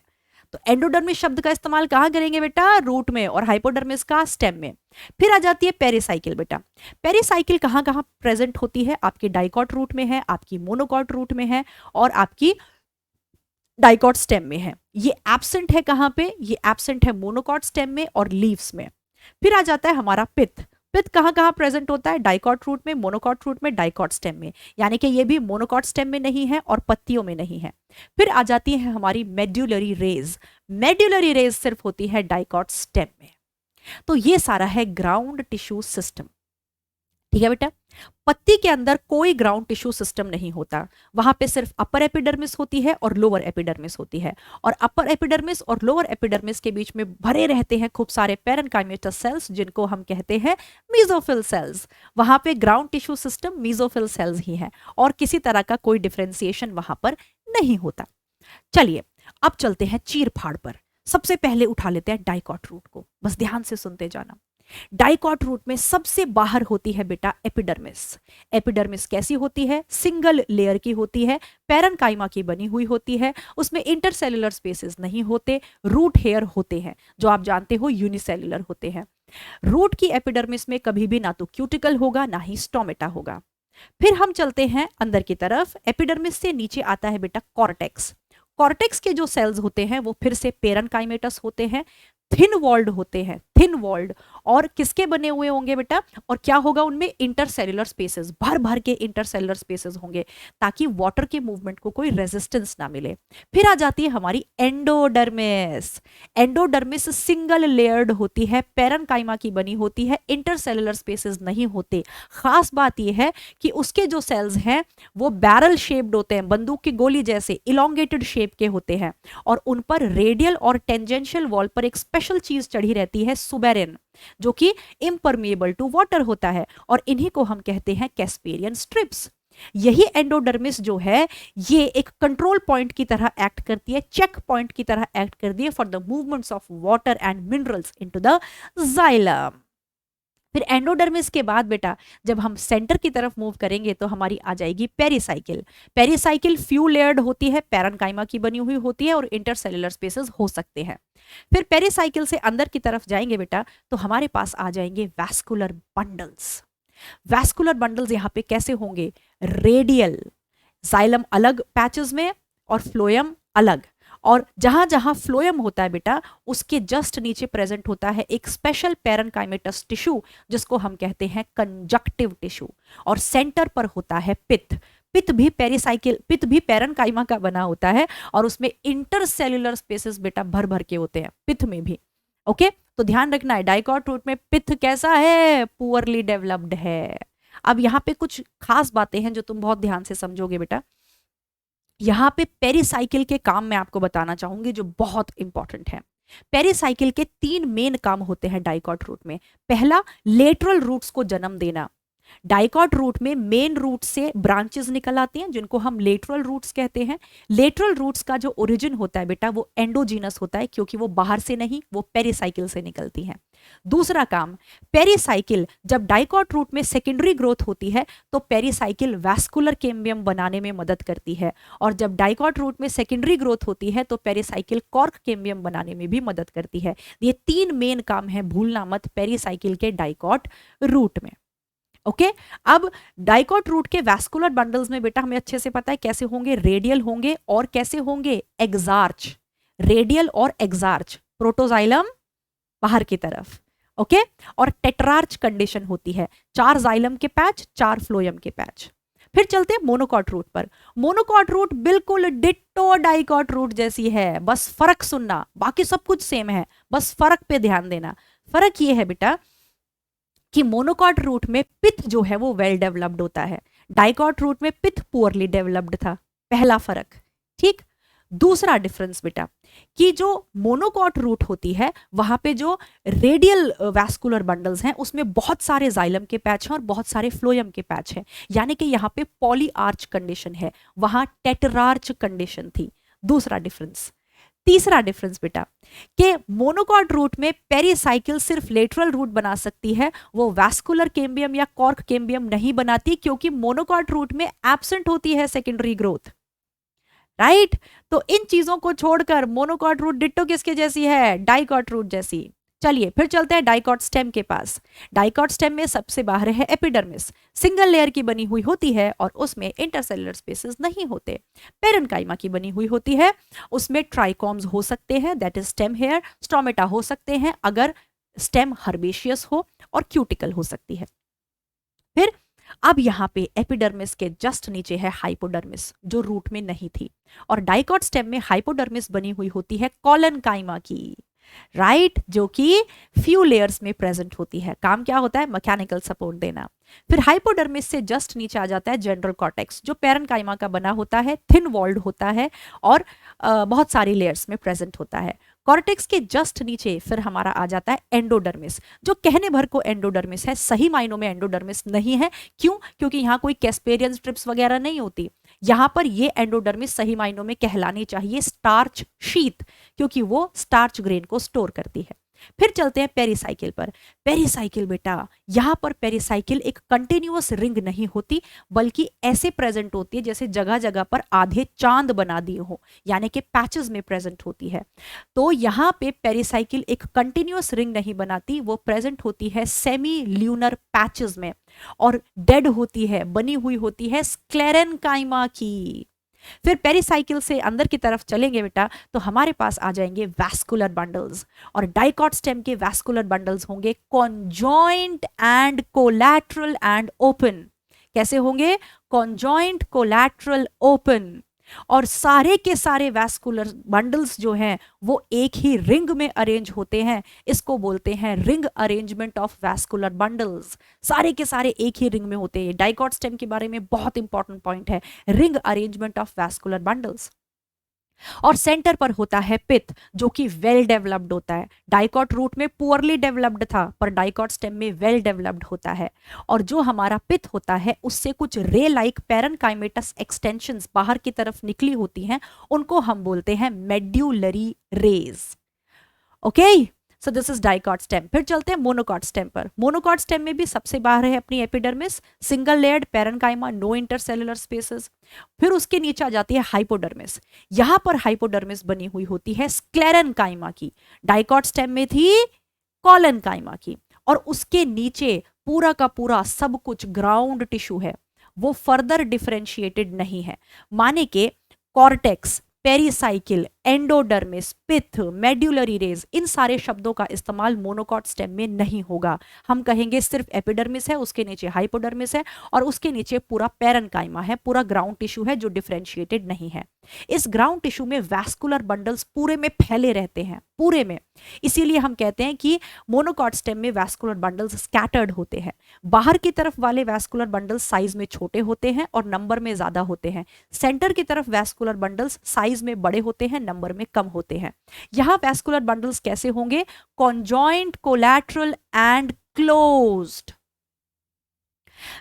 तो एंडोडर्मिस शब्द का इस्तेमाल कहां करेंगे बेटा? रूट में, और हाइपोडर्मिस का स्टेम में। फिर आ जाती है पेरिसाइकिल बेटा। पेरिसाइकिल कहां कहां प्रेजेंट होती है? आपकी डाइकॉट रूट में है, आपकी मोनोकॉट रूट में है और आपकी डाइकॉट स्टेम में है। ये एब्सेंट है कहां पे? ये एब्सेंट है मोनोकॉट स्टेम में और लीव्स में। फिर आ जाता है हमारा पित्त। पित्त कहां कहां प्रेजेंट होता है? डाइकॉट रूट में, मोनोकॉट रूट में, डाइकॉट स्टेम में, यानी कि ये भी मोनोकॉट स्टेम में नहीं है और पत्तियों में नहीं है। फिर आ जाती है हमारी मेड्यूलरी रेज। मेड्यूलरी रेज सिर्फ होती है डाइकॉट स्टेम में। तो ये सारा है ग्राउंड टिश्यू सिस्टम। ठीक है बेटा, पत्ती के अंदर कोई ग्राउंड टिश्यू सिस्टम नहीं होता, वहां पे सिर्फ अपर एपिडर्मिस होती है और लोअर एपिडर्मिस होती है, और अपर एपिडर्मिस और लोअर एपिडर्मिस के बीच में भरे रहते हैं खूब सारे पैरेन्काइमेटस सेल्स, जिनको हम कहते हैं मीजोफिल सेल्स। वहां पे ground tissue system mesophyll cells ही है और किसी तरह का कोई डिफरेंशिएशन वहां पर नहीं होता। चलिए, अब चलते हैं चीर फाड़ पर। सबसे पहले उठा लेते हैं डाइकॉट रूट को, बस ध्यान से सुनते जाना। डाइकॉट रूट में सबसे बाहर होती है बेटा एपिडर्मिस। एपिडर्मिस कैसी होती है? सिंगल लेयर की होती है, पैरेन्काइमा की बनी हुई होती है, उसमें इंटरसेलुलर स्पेसेस नहीं होते, रूट हेयर होते हैं, जो आप जानते हो यूनिसेलुलर होते हैं। रूट की एपिडर्मिस में कभी भी ना तो क्यूटिकल होगा ना ही स्टोमेटा होगा। फिर हम चलते हैं अंदर की तरफ। एपिडर्मिस से नीचे आता है बेटा कॉर्टेक्स। कॉर्टेक्स के जो सेल्स होते हैं वो फिर से पैरेन्काइमेटस होते हैं, थिन वॉल्ड होते हैं, थिन वॉल्ड। और किसके बने हुए होंगे बेटा? और क्या होगा उनमें? इंटरसेलुलर स्पेसेस, भर भर के इंटरसेलुलर स्पेसेस होंगे, ताकि वाटर के मूवमेंट को कोई रेजिस्टेंस ना मिले। फिर आ जाती है हमारी एंडोडर्मिस। एंडोडर्मिस सिंगल लेयर्ड होती है, पैरेन्काइमा की बनी होती है, इंटरसेलुलर स्पेसेस नहीं होते। खास बात यह है कि उसके जो सेल्स हैं वो बैरल शेप्ड होते हैं, बंदूक की गोली जैसे इलोंगेटेड शेप के होते हैं, और उन पर रेडियल और टेंजेंशियल वॉल पर एक स्पेशल चीज चढ़ी रहती है, सुबेरिन, जो कि इम्परमिएबल टू वाटर होता है, और इन्हीं को हम कहते हैं कैस्पेरियन स्ट्रिप्स। यही एंडोडर्मिस जो है ये एक कंट्रोल पॉइंट की तरह एक्ट करती है, चेक पॉइंट की तरह एक्ट करती है for the movements of water and minerals into the xylem. फिर एंडोडर्मिस के बाद बेटा जब हम सेंटर की तरफ मूव करेंगे तो हमारी आ जाएगी पेरिसाइकिल। पेरिसाइकिल फ्यू लेयर्ड होती है, पैरेन्काइमा की बनी हुई होती है, और इंटरसेलुलर स्पेसेस हो सकते हैं। फिर पेरिसाइकिल से अंदर की तरफ जाएंगे बेटा तो हमारे पास आ जाएंगे वैस्कुलर बंडल्स। वैस्कुलर बंडल्स यहाँ पे कैसे होंगे, रेडियल, जाइलम अलग पैचेस में और फ्लोएम अलग, और जहां जहां फ्लोएम होता है बेटा उसके जस्ट नीचे प्रेजेंट होता है एक स्पेशल पेरेन्काइमेटस टिश्यू जिसको हम कहते हैं कंजक्टिव टिश्यू, और सेंटर पर होता है पित्त। पित्त भी पेरिसाइकिल, पित्त भी पेरेन्काइमा का बना होता है और उसमें इंटरसेल्युलर स्पेसेस बेटा भर भर के होते हैं पित्त में भी। ओके, तो ध्यान रखना है डाइकॉट रूट में पित्त कैसा है, पुअरली डेवलप्ड है। अब यहाँ पे कुछ खास बातें हैं जो तुम बहुत ध्यान से समझोगे बेटा। यहाँ पे पेरिसाइकिल के काम मैं आपको बताना चाहूंगी जो बहुत इंपॉर्टेंट है। पेरिसाइकिल के 3 मेन काम होते हैं डाइकॉट रूट में। पहला, लेटरल रूट्स को जन्म देना। डाइकॉट रूट में मेन रूट से ब्रांचेस निकल आती हैं जिनको हम लेटरल रूट्स कहते हैं। लेटरल रूट्स का जो ओरिजिन होता है बेटा वो एंडोजीनस होता है क्योंकि वो बाहर से नहीं, वो पेरिसाइकिल से निकलती हैं। दूसरा काम, पेरिसाइकिल जब डाइकॉट रूट में सेकेंडरी ग्रोथ होती है तो पेरिसाइकिल वैस्कुलर कैम्बियम बनाने में मदद करती है, और जब डाइकॉट रूट में सेकेंडरी ग्रोथ होती है तो पेरिसाइकिल कॉर्क कैम्बियम बनाने में भी मदद करती है। ये 3 मेन काम है, भूलना मत, पेरिसाइकिल के डाइकॉट रूट में। ओके, अब डाइकॉट रूट के वैस्कुलर बंडल्स में बेटा हमें अच्छे से पता है कैसे होंगे, रेडियल होंगे और कैसे होंगे, एक्सार्च, रेडियल और एक्सार्च, प्रोटोजाइलम बाहर की तरफ। ओके, और टेट्रार्च कंडीशन होती है, 4 जाइलम के पैच, 4 फ्लोएम के पैच। फिर चलते हैं मोनोकॉट रूट पर। मोनोकॉट रूट बिल्कुल डिट्टो डाइकॉट रूट जैसी है, बस फर्क सुनना, बाकी सब कुछ सेम है, बस फर्क पे ध्यान देना। फर्क ये है बेटा कि मोनोकॉट रूट में पित्त जो है वो वेल डेवलप्ड होता है, डाइकॉट रूट में पित्त पुअरली डेवलप्ड था। पहला फर्क, ठीक। दूसरा डिफरेंस बेटा कि जो मोनोकॉट रूट होती है वहां पे जो रेडियल वैस्कुलर बंडल्स हैं उसमें बहुत सारे जाइलम के पैच हैं और बहुत सारे फ्लोएम के पैच हैं, यानी कि यहाँ पे पॉली आर्च कंडीशन है, वहां टेट्रार्च कंडीशन थी। दूसरा डिफरेंस। तीसरा डिफरेंस बेटा कि मोनोकॉट रूट में पेरिसाइकिल सिर्फ लेटरल रूट बना सकती है, वो वैस्कुलर कैम्बियम या कॉर्क कैम्बियम नहीं बनाती क्योंकि मोनोकॉट रूट में एब्सेंट होती है सेकेंडरी ग्रोथ, राइट। तो इन चीजों को छोड़कर मोनोकॉट रूट डिट्टो किसके जैसी है, डाइकॉट रूट जैसी। चलिए फिर चलते हैं डाइकॉट स्टेम के पास। डाइकॉट स्टेम में सबसे बाहर है एपिडर्मिस, सिंगल लेयर की बनी हुई होती है और उसमें इंटरसेलुलर स्पेसेस नहीं होते। पेरेन्काइमा की बनी हुई होती है, उसमें ट्राइकॉम्स हो सकते हैं, that is stem hair, stomata हो सकते हैं अगर स्टेम हर्बेशियस हो, और क्यूटिकल हो सकती है। फिर अब यहाँ पे एपिडर्मिस के जस्ट नीचे है हाइपोडर्मिस जो रूट में नहीं थी, और डाइकॉट स्टेम में हाइपोडर्मिस बनी हुई होती है कॉलनकाइमा की, राइट, जो कि फ्यू लेयर्स में प्रेजेंट होती है। काम क्या होता है, मैकेनिकल सपोर्ट देना। फिर हाइपोडर्मिस से जस्ट नीचे आ जाता है जनरल कॉर्टेक्स जो पेरेन्काइमा का बना होता है, थिन वॉल्ड होता है और बहुत सारी लेयर्स में प्रेजेंट होता है। कॉर्टेक्स के जस्ट नीचे फिर हमारा आ जाता है एंडोडर्मिस जो कहने भर को एंडोडर्मिस है, सही मायनों में एंडोडर्मिस नहीं है। क्यों? क्योंकि यहाँ कोई कैस्पेरियन स्ट्रिप्स वगैरह नहीं होती। यहाँ पर ये एंडोडर्मिस सही मायनों में कहलानी चाहिए स्टार्च शीथ, क्योंकि वो स्टार्च ग्रेन को स्टोर करती है। फिर चलते हैं पेरिसाइकिल पर। पेरिसाइकिल बेटा, यहाँ पर पेरिसाइकिल एक कंटिन्यूअस रिंग नहीं होती बल्कि ऐसे प्रेजेंट होती है जैसे जगह जगह पर आधे चांद बना दिए हो, यानी कि पैचेस में प्रेजेंट होती है। तो यहाँ पे पेरिसाइकिल एक कंटिन्यूअस रिंग नहीं बनाती, वो प्रेजेंट होती है सेमी ल्यूनर पैचेस में और डेड होती है, बनी हुई होती है स्क्लेरेन्काइमा की। फिर पेरिसाइकिल से अंदर की तरफ चलेंगे बेटा तो हमारे पास आ जाएंगे वैस्कुलर बंडल्स, और डाइकॉट स्टेम के वैस्कुलर बंडल्स होंगे conjoint and collateral and open. कैसे होंगे? Conjoint, collateral, open. और सारे के सारे वैस्कुलर बंडल्स जो हैं वो एक ही रिंग में अरेंज होते हैं, इसको बोलते हैं ring arrangement of vascular bundles. सारे के सारे एक ही रिंग में होते हैं। डाइकॉट स्टेम के बारे में बहुत इंपॉर्टेंट पॉइंट है, ring arrangement of vascular bundles. और सेंटर पर होता है पित्त जो कि वेल डेवलप्ड होता है। डाइकॉट रूट में पुअरली डेवलप्ड था पर डाइकॉट स्टेम में वेल डेवलप्ड होता है। और जो हमारा पित्त होता है उससे कुछ रे लाइक पेरेन्काइमेटस एक्सटेंशंस बाहर की तरफ निकली होती हैं, उनको हम बोलते हैं medullary rays. Okay, so this is dicot stem. फिर चलते हैं मोनोकॉट स्टेम पर। मोनोकॉट स्टेम में भी सबसे बाहर है अपनी epidermis, single layered parenchyma, no intercellular spaces. फिर उसके नीचे आ जाती है हाइपोडर्मिस। यहां पर हाइपोडर्मिस बनी हुई होती है स्क्लेरेन्काइमा की, डाइकॉट स्टेम में थी कॉलनकाइमा की। और उसके नीचे पूरा का पूरा सब कुछ ग्राउंड टिश्यू है, वो फर्दर डिफरेंशिएटेड नहीं है। माने के कॉर्टेक्स, पेरिसाइकिल, एंडोडर्मिस, पिथ, मेड्यूलरी रेज, इन सारे शब्दों का इस्तेमाल मोनोकॉट स्टेम में नहीं होगा। हम कहेंगे सिर्फ एपिडर्मिस है, उसके नीचे हाइपोडर्मिस है और उसके नीचे पूरा पेरेन्काइमा है, पूरा ग्राउंड टिश्यू है जो डिफरेंशिएटेड नहीं है। इस ग्राउंड टिश्यू में वैस्कुलर बंडल्स पूरे में फैले रहते हैं, पूरे में। इसीलिए हम कहते हैं कि मोनोकॉट स्टेम में वैस्कुलर बंडल्स स्कैटर्ड होते हैं। बाहर की तरफ वाले वैस्कुलर बंडल्स साइज में छोटे होते हैं और नंबर में ज्यादा होते हैं। सेंटर की तरफ वैस्कुलर बंडल्स साइज में बड़े होते हैं, नंबर में कम होते हैं। यहां वैस्कुलर बंडल्स कैसे होंगे? Conjoint, collateral and closed.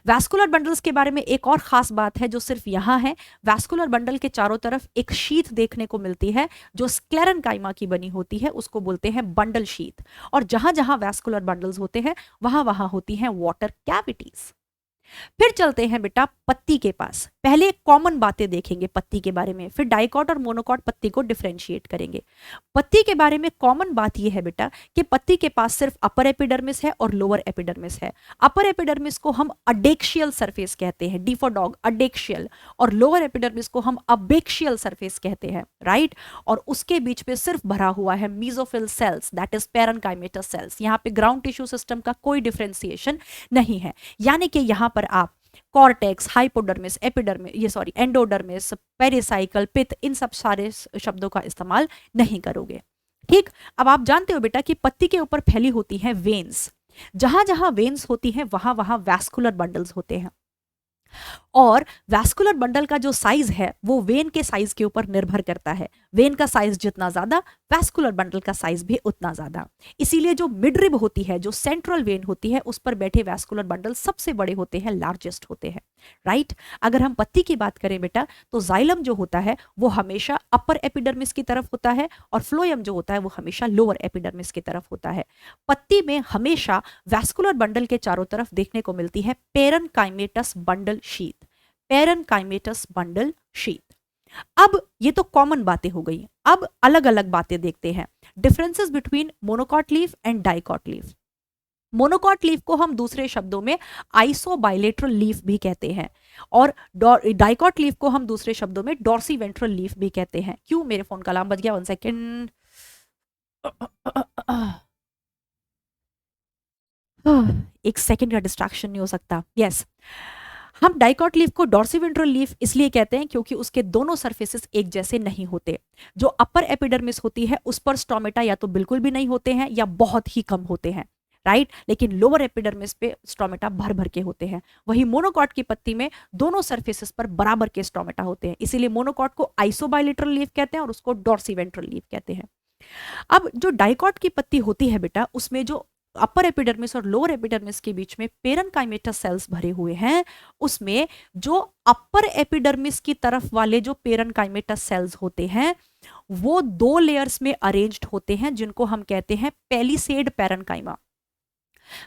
Vascular bundles के बारे में एक और खास बात है जो सिर्फ यहां है। वैस्कुलर बंडल के चारों तरफ एक शीथ देखने को मिलती है जो स्क्लेरेन्काइमा की बनी होती है, उसको बोलते हैं बंडल शीथ। और जहां जहां वैस्कुलर बंडल्स होते हैं वहां वहां होती हैं वाटर कैविटीज। फिर चलते हैं बेटा पत्ती के पास। पहले कॉमन बातें देखेंगे पत्ती के बारे में, फिर डाइकॉट और मोनोकॉट पत्ती को डिफरेंशिएट करेंगे। पत्ती के बारे में कॉमन बात यह है बेटा कि पत्ती के पास सिर्फ अपर एपिडर्मिस है और लोअर एपिडर्मिस है। अपर एपिडर्मिस को हम अडेक्शियल सरफेस कहते हैं, डी फॉर डॉग, अडेक्शियल, और लोअर एपिडर्मिस को हम अबेक्शियल सरफेस कहते हैं, राइट। और उसके बीच पे सिर्फ भरा हुआ है mesophyll cells, that is parenchymatous cells. यहाँ पे ग्राउंड टिश्यू सिस्टम का कोई डिफरेंशिएशन नहीं है। यानी कि यहाँ पर आप कॉर्टेक्स, हाइपोडर्मिस, एंडोडर्मिस, पेरिसाइकल, पिथ, इन सब सारे शब्दों का इस्तेमाल नहीं करोगे। ठीक, अब आप जानते हो बेटा कि पत्ती के ऊपर फैली होती हैं वेन्स। जहां जहां वेन्स होती हैं वहां वहां वैस्कुलर बंडल्स होते हैं। और वैस्कुलर बंडल का जो साइज है वो वेन के साइज के ऊपर निर्भर करता है। वेन का साइज जितना ज्यादा, वैस्कुलर बंडल का साइज भी उतना ज्यादा। इसीलिए जो मिडरिब होती है, जो सेंट्रल वेन होती है, उस पर बैठे वैस्कुलर बंडल सबसे बड़े होते हैं, लार्जेस्ट होते हैं, राइट। अगर हम पत्ती की बात करें बेटा तो जाइलम जो होता है वो हमेशा अपर एपिडर्मिस की तरफ होता है और फ्लोएम जो होता है वो हमेशा लोअर एपिडर्मिस की तरफ होता है। पत्ती में हमेशा वैस्कुलर बंडल के चारों तरफ देखने को मिलती है पेरेन्काइमेटस बंडल शीथ, पेरेन्काइमेटस बंडल शीथ। अब ये तो कॉमन बातें हो गई। अब अलग अलग बातें देखते हैं, differences between monocot leaf and dicot leaf. Monocot leaf को हम दूसरे शब्दों में आइसोबाइलेटरल लीफ भी कहते हैं और डाइकॉट लीफ को हम दूसरे शब्दों में डॉर्सीवेंट्रल लीफ भी कहते हैं। क्यों? मेरे फोन का अलार्म बज गया, 1 सेकेंड। एक सेकेंड का डिस्ट्रैक्शन नहीं हो सकता। यस, हम डाइकॉट लीफ को डॉर्सीवेंट्रल लीफ इसलिए कहते हैं क्योंकि उसके दोनों सरफेसेस एक जैसे नहीं होते। जो अपर एपिडर्मिस होती है उस पर स्टोमेटा या तो बिल्कुल भी नहीं होते हैं या बहुत ही कम होते हैं, राइट। लेकिन लोअर एपिडर्मिस पे स्टोमेटा भर भर के होते हैं। वही मोनोकॉट की पत्ती में दोनों सरफेसेस पर बराबर के स्टोमेटा होते हैं, इसीलिए मोनोकॉट को आइसोबाइलेटरल लीफ कहते हैं और उसको डॉर्सीवेंट्रल लीफ कहते हैं। अब जो डाइकॉट की पत्ती होती है बेटा उसमें जो अपर एपिडर्मिस और लोअर एपिडर्मिस के बीच में पेरेन्काइमेटस सेल्स भरे हुए हैं, उसमें जो अपर एपिडर्मिस की तरफ वाले जो पेरेन्काइमेटस सेल्स होते हैं वो 2 लेयर्स में अरेंज्ड होते हैं जिनको हम कहते हैं पेलिसेड पेरेन्काइमा।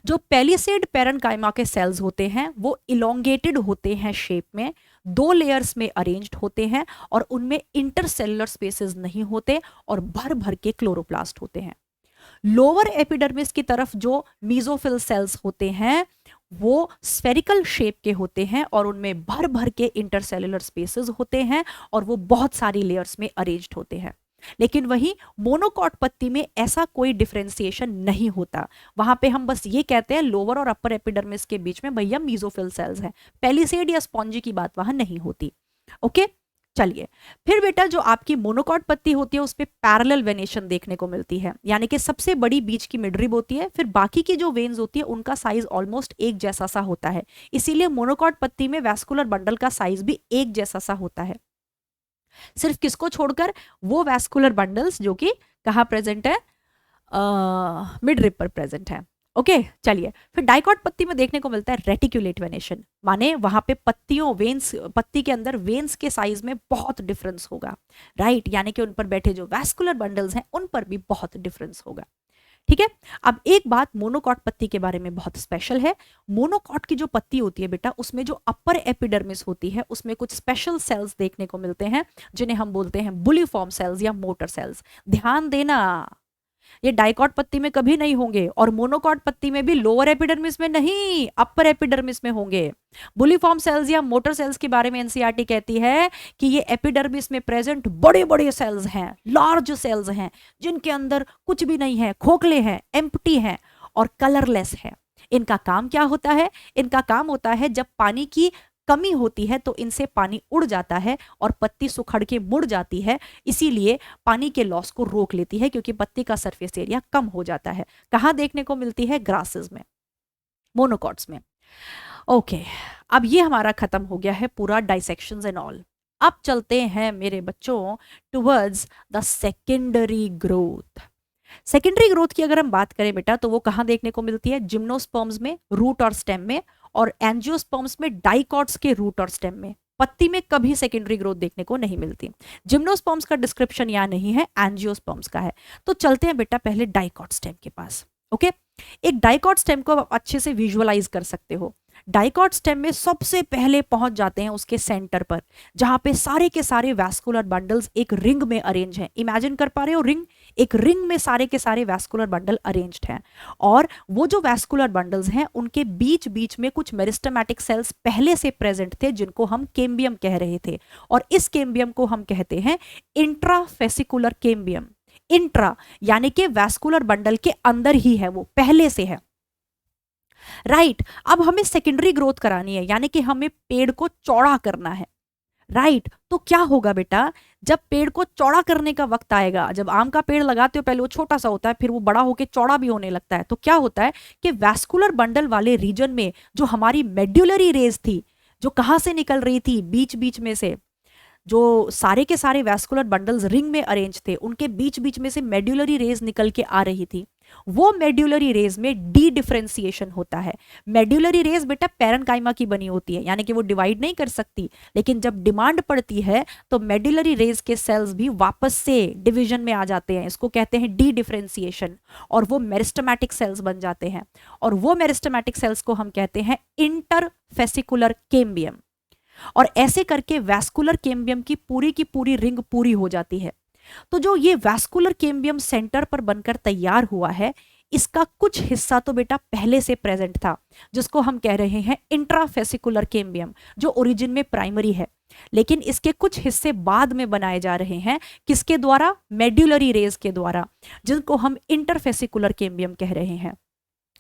जो पेलिसेड पेरेन्काइमा के सेल्स होते हैं वो इलोंगेटेड होते हैं शेप में, 2 लेयर्स में अरेंज्ड होते हैं और उनमें इंटरसेलुलर स्पेसेस नहीं होते और भर भर के क्लोरोप्लास्ट होते हैं। लोअर एपिडर्मिस की तरफ जो मीजोफिल सेल्स होते हैं वो स्फेरिकल शेप के होते हैं और उनमें भर भर के इंटरसेलुलर स्पेसेस होते हैं और वो बहुत सारी लेयर्स में अरेंज्ड होते हैं। लेकिन वही मोनोकॉट पत्ती में ऐसा कोई डिफरेंशिएशन नहीं होता। वहां पे हम बस ये कहते हैं लोअर और अपर एपिडर्मिस के बीच में भैया मीजोफिल सेल्स हैं, पेलिसेड या स्पॉन्जी की बात वहां नहीं होती। ओके, चलिए फिर बेटा जो आपकी मोनोकॉट पत्ती होती है उस पे पैरेलल वेनेशन देखने को मिलती है, यानी कि सबसे बड़ी बीच की मिडरिब होती है, फिर बाकी की जो वेन्स होती है उनका साइज ऑलमोस्ट एक जैसा सा होता है। इसीलिए मोनोकॉट पत्ती में वैस्कुलर बंडल का साइज भी एक जैसा सा होता है, सिर्फ किसको छोड़कर? वो वैस्कुलर बंडल्स जो कि कहाँ प्रेजेंट है? मिडरिब पर प्रेजेंट है। ओके, चलिए फिर डाइकॉट पत्ती में देखने को मिलता है रेटिकुलेट वेनेशन, माने वहां पे पत्तियों वेन्स, पत्ती के अंदर वेन्स के साइज में बहुत डिफरेंस होगा, राइट। यानी कि उन पर बैठे जो वैस्कुलर बंडल्स हैं उन पर भी बहुत डिफरेंस होगा, ठीक है। अब एक बात मोनोकॉट पत्ती के बारे में बहुत स्पेशल है। मोनोकॉट की जो पत्ती होती है बेटा उसमें जो अपर एपिडर्मिस होती है उसमें कुछ स्पेशल सेल्स देखने को मिलते हैं जिन्हें हम बोलते हैं बुलीफॉर्म सेल्स या मोटर सेल्स। ध्यान देना, ये डाइकॉट पत्ती में कभी नहीं होंगे, और मोनोकॉट पत्ती में भी लोअर एपिडर्मिस में नहीं, अपर एपिडर्मिस में होंगे। बुलिफॉर्म सेल्स या मोटर सेल्स के बारे में एनसीईआरटी कहती है कि ये एपिडर्मिस में प्रेजेंट बड़े बड़े सेल्स हैं, लार्ज सेल्स हैं, जिनके अंदर कुछ भी नहीं है, खोखले हैं, एम्प्टी हैं और कलरलेस है। इनका काम क्या होता है? इनका काम होता है जब पानी की कमी होती है तो इनसे पानी उड़ जाता है और पत्ती सुखड़ के मुड़ जाती है, इसीलिए पानी के लॉस को रोक लेती है, क्योंकि पत्ती का सरफेस एरिया कम हो जाता है। कहाँ देखने को मिलती है? ग्रासेस में, मोनोकॉट्स में। ओके, अब ये हमारा खत्म हो गया है पूरा डाइसेक्शंस एंड ऑल। अब चलते हैं मेरे बच्चों towards the secondary growth. Secondary growth की अगर हम बात करें बेटा, तो वो कहाँ देखने को मिलती है? जिम्नोस्पर्म्स में, रूट और स्टेम में, और एंजियोस्पर्म्स में डाइकॉट्स के रूट और स्टेम में। पत्ती में कभी सेकेंडरी ग्रोथ देखने को नहीं मिलती। जिम्नोस्पर्म्स का डिस्क्रिप्शन यहाँ नहीं है, एंजियोस्पर्म्स का है। तो चलते हैं बेटा पहले डाइकॉट स्टेम के पास। ओके, एक डाइकॉट स्टेम को आप अच्छे से विजुअलाइज कर सकते हो। डाइकॉट स्टेम में सबसे पहले पहुंच जाते हैं उसके सेंटर पर, जहां पे सारे के सारे वैस्कुलर बंडल्स एक रिंग में अरेंज हैं। इमेजिन कर पा रहे हो रिंग? एक रिंग में सारे के सारे वैस्कुलर बंडल अरेंज्ड हैं, और वो जो वैस्कुलर बंडल्स हैं उनके बीच बीच में कुछ मेरिस्टेमेटिक सेल्स पहले से प्रेजेंट थे, जिनको हम केम्बियम कह रहे थे, और इस केम्बियम को हम कहते हैं इंट्राफेसिकुलर केम्बियम। इंट्रा यानी कि वैस्कुलर बंडल के अंदर ही है, वो पहले से है। राइट, अब हमें सेकेंडरी ग्रोथ करानी है, यानी कि हमें पेड़ को चौड़ा करना है। राइट, तो क्या होगा बेटा? जब पेड़ को चौड़ा करने का वक्त आएगा, जब आम का पेड़ लगाते हो पहले वो छोटा सा होता है, फिर वो बड़ा होकर चौड़ा भी होने लगता है, तो क्या होता है कि वैस्कुलर बंडल वाले रीजन में जो हमारी मेड्युलरी रेज थी, जो कहां से निकल रही थी? बीच बीच में से। जो सारे के सारे वैस्कुलर बंडल्स रिंग में अरेंज थे, उनके बीच बीच में से मेड्युलरी रेज निकल के आ रही थी। वो मेड्युलरी रेज में डी डिफरेंशिएशन होता है। मेड्युलरी रेज बेटा पैरेन्काइमा की बनी होती है, यानी कि वो डिवाइड नहीं कर सकती, लेकिन जब डिमांड पड़ती है तो मेड्युलरी रेज के सेल्स भी वापस से डिवीजन में आ जाते हैं। इसको कहते हैं डी डिफरेंशिएशन, और वो मेरिस्टेमेटिक सेल्स बन जाते हैं, और वो मेरिस्टेमेटिक सेल्स को हम कहते हैं इंटरफेसिकुलर केम्बियम। और ऐसे करके वैस्कुलर केम्बियम की पूरी रिंग पूरी हो जाती है। तो जो ये वैस्कुलर केम्बियम सेंटर पर बनकर तैयार हुआ है, इसका कुछ हिस्सा तो बेटा पहले से प्रेजेंट था, जिसको हम कह रहे हैं इंट्राफेसिकुलर केम्बियम, जो ओरिजिन में प्राइमरी है, लेकिन इसके कुछ हिस्से बाद में बनाए जा रहे हैं। किसके द्वारा? मेड्युलरी रेज के द्वारा, जिनको हम इंटरफेसिकुलर केम्बियम कह रहे हैं।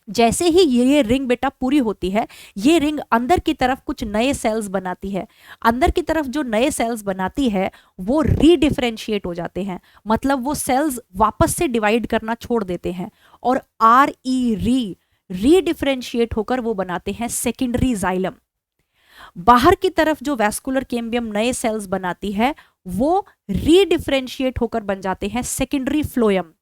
जैसे ही ये रिंग बेटा पूरी होती है, ये रिंग अंदर की तरफ कुछ नए सेल्स बनाती है। अंदर की तरफ जो नए सेल्स बनाती है वो रीडिफरेंशिएट हो जाते हैं, मतलब वो सेल्स वापस से डिवाइड करना छोड़ देते हैं, और रीडिफरेंशिएट होकर वो बनाते हैं सेकेंडरी जाइलम। बाहर की तरफ जो वैस्कुलर केम्बियम नए सेल्स बनाती है, वो रीडिफरेंशिएट होकर बन जाते हैं secondary phloem.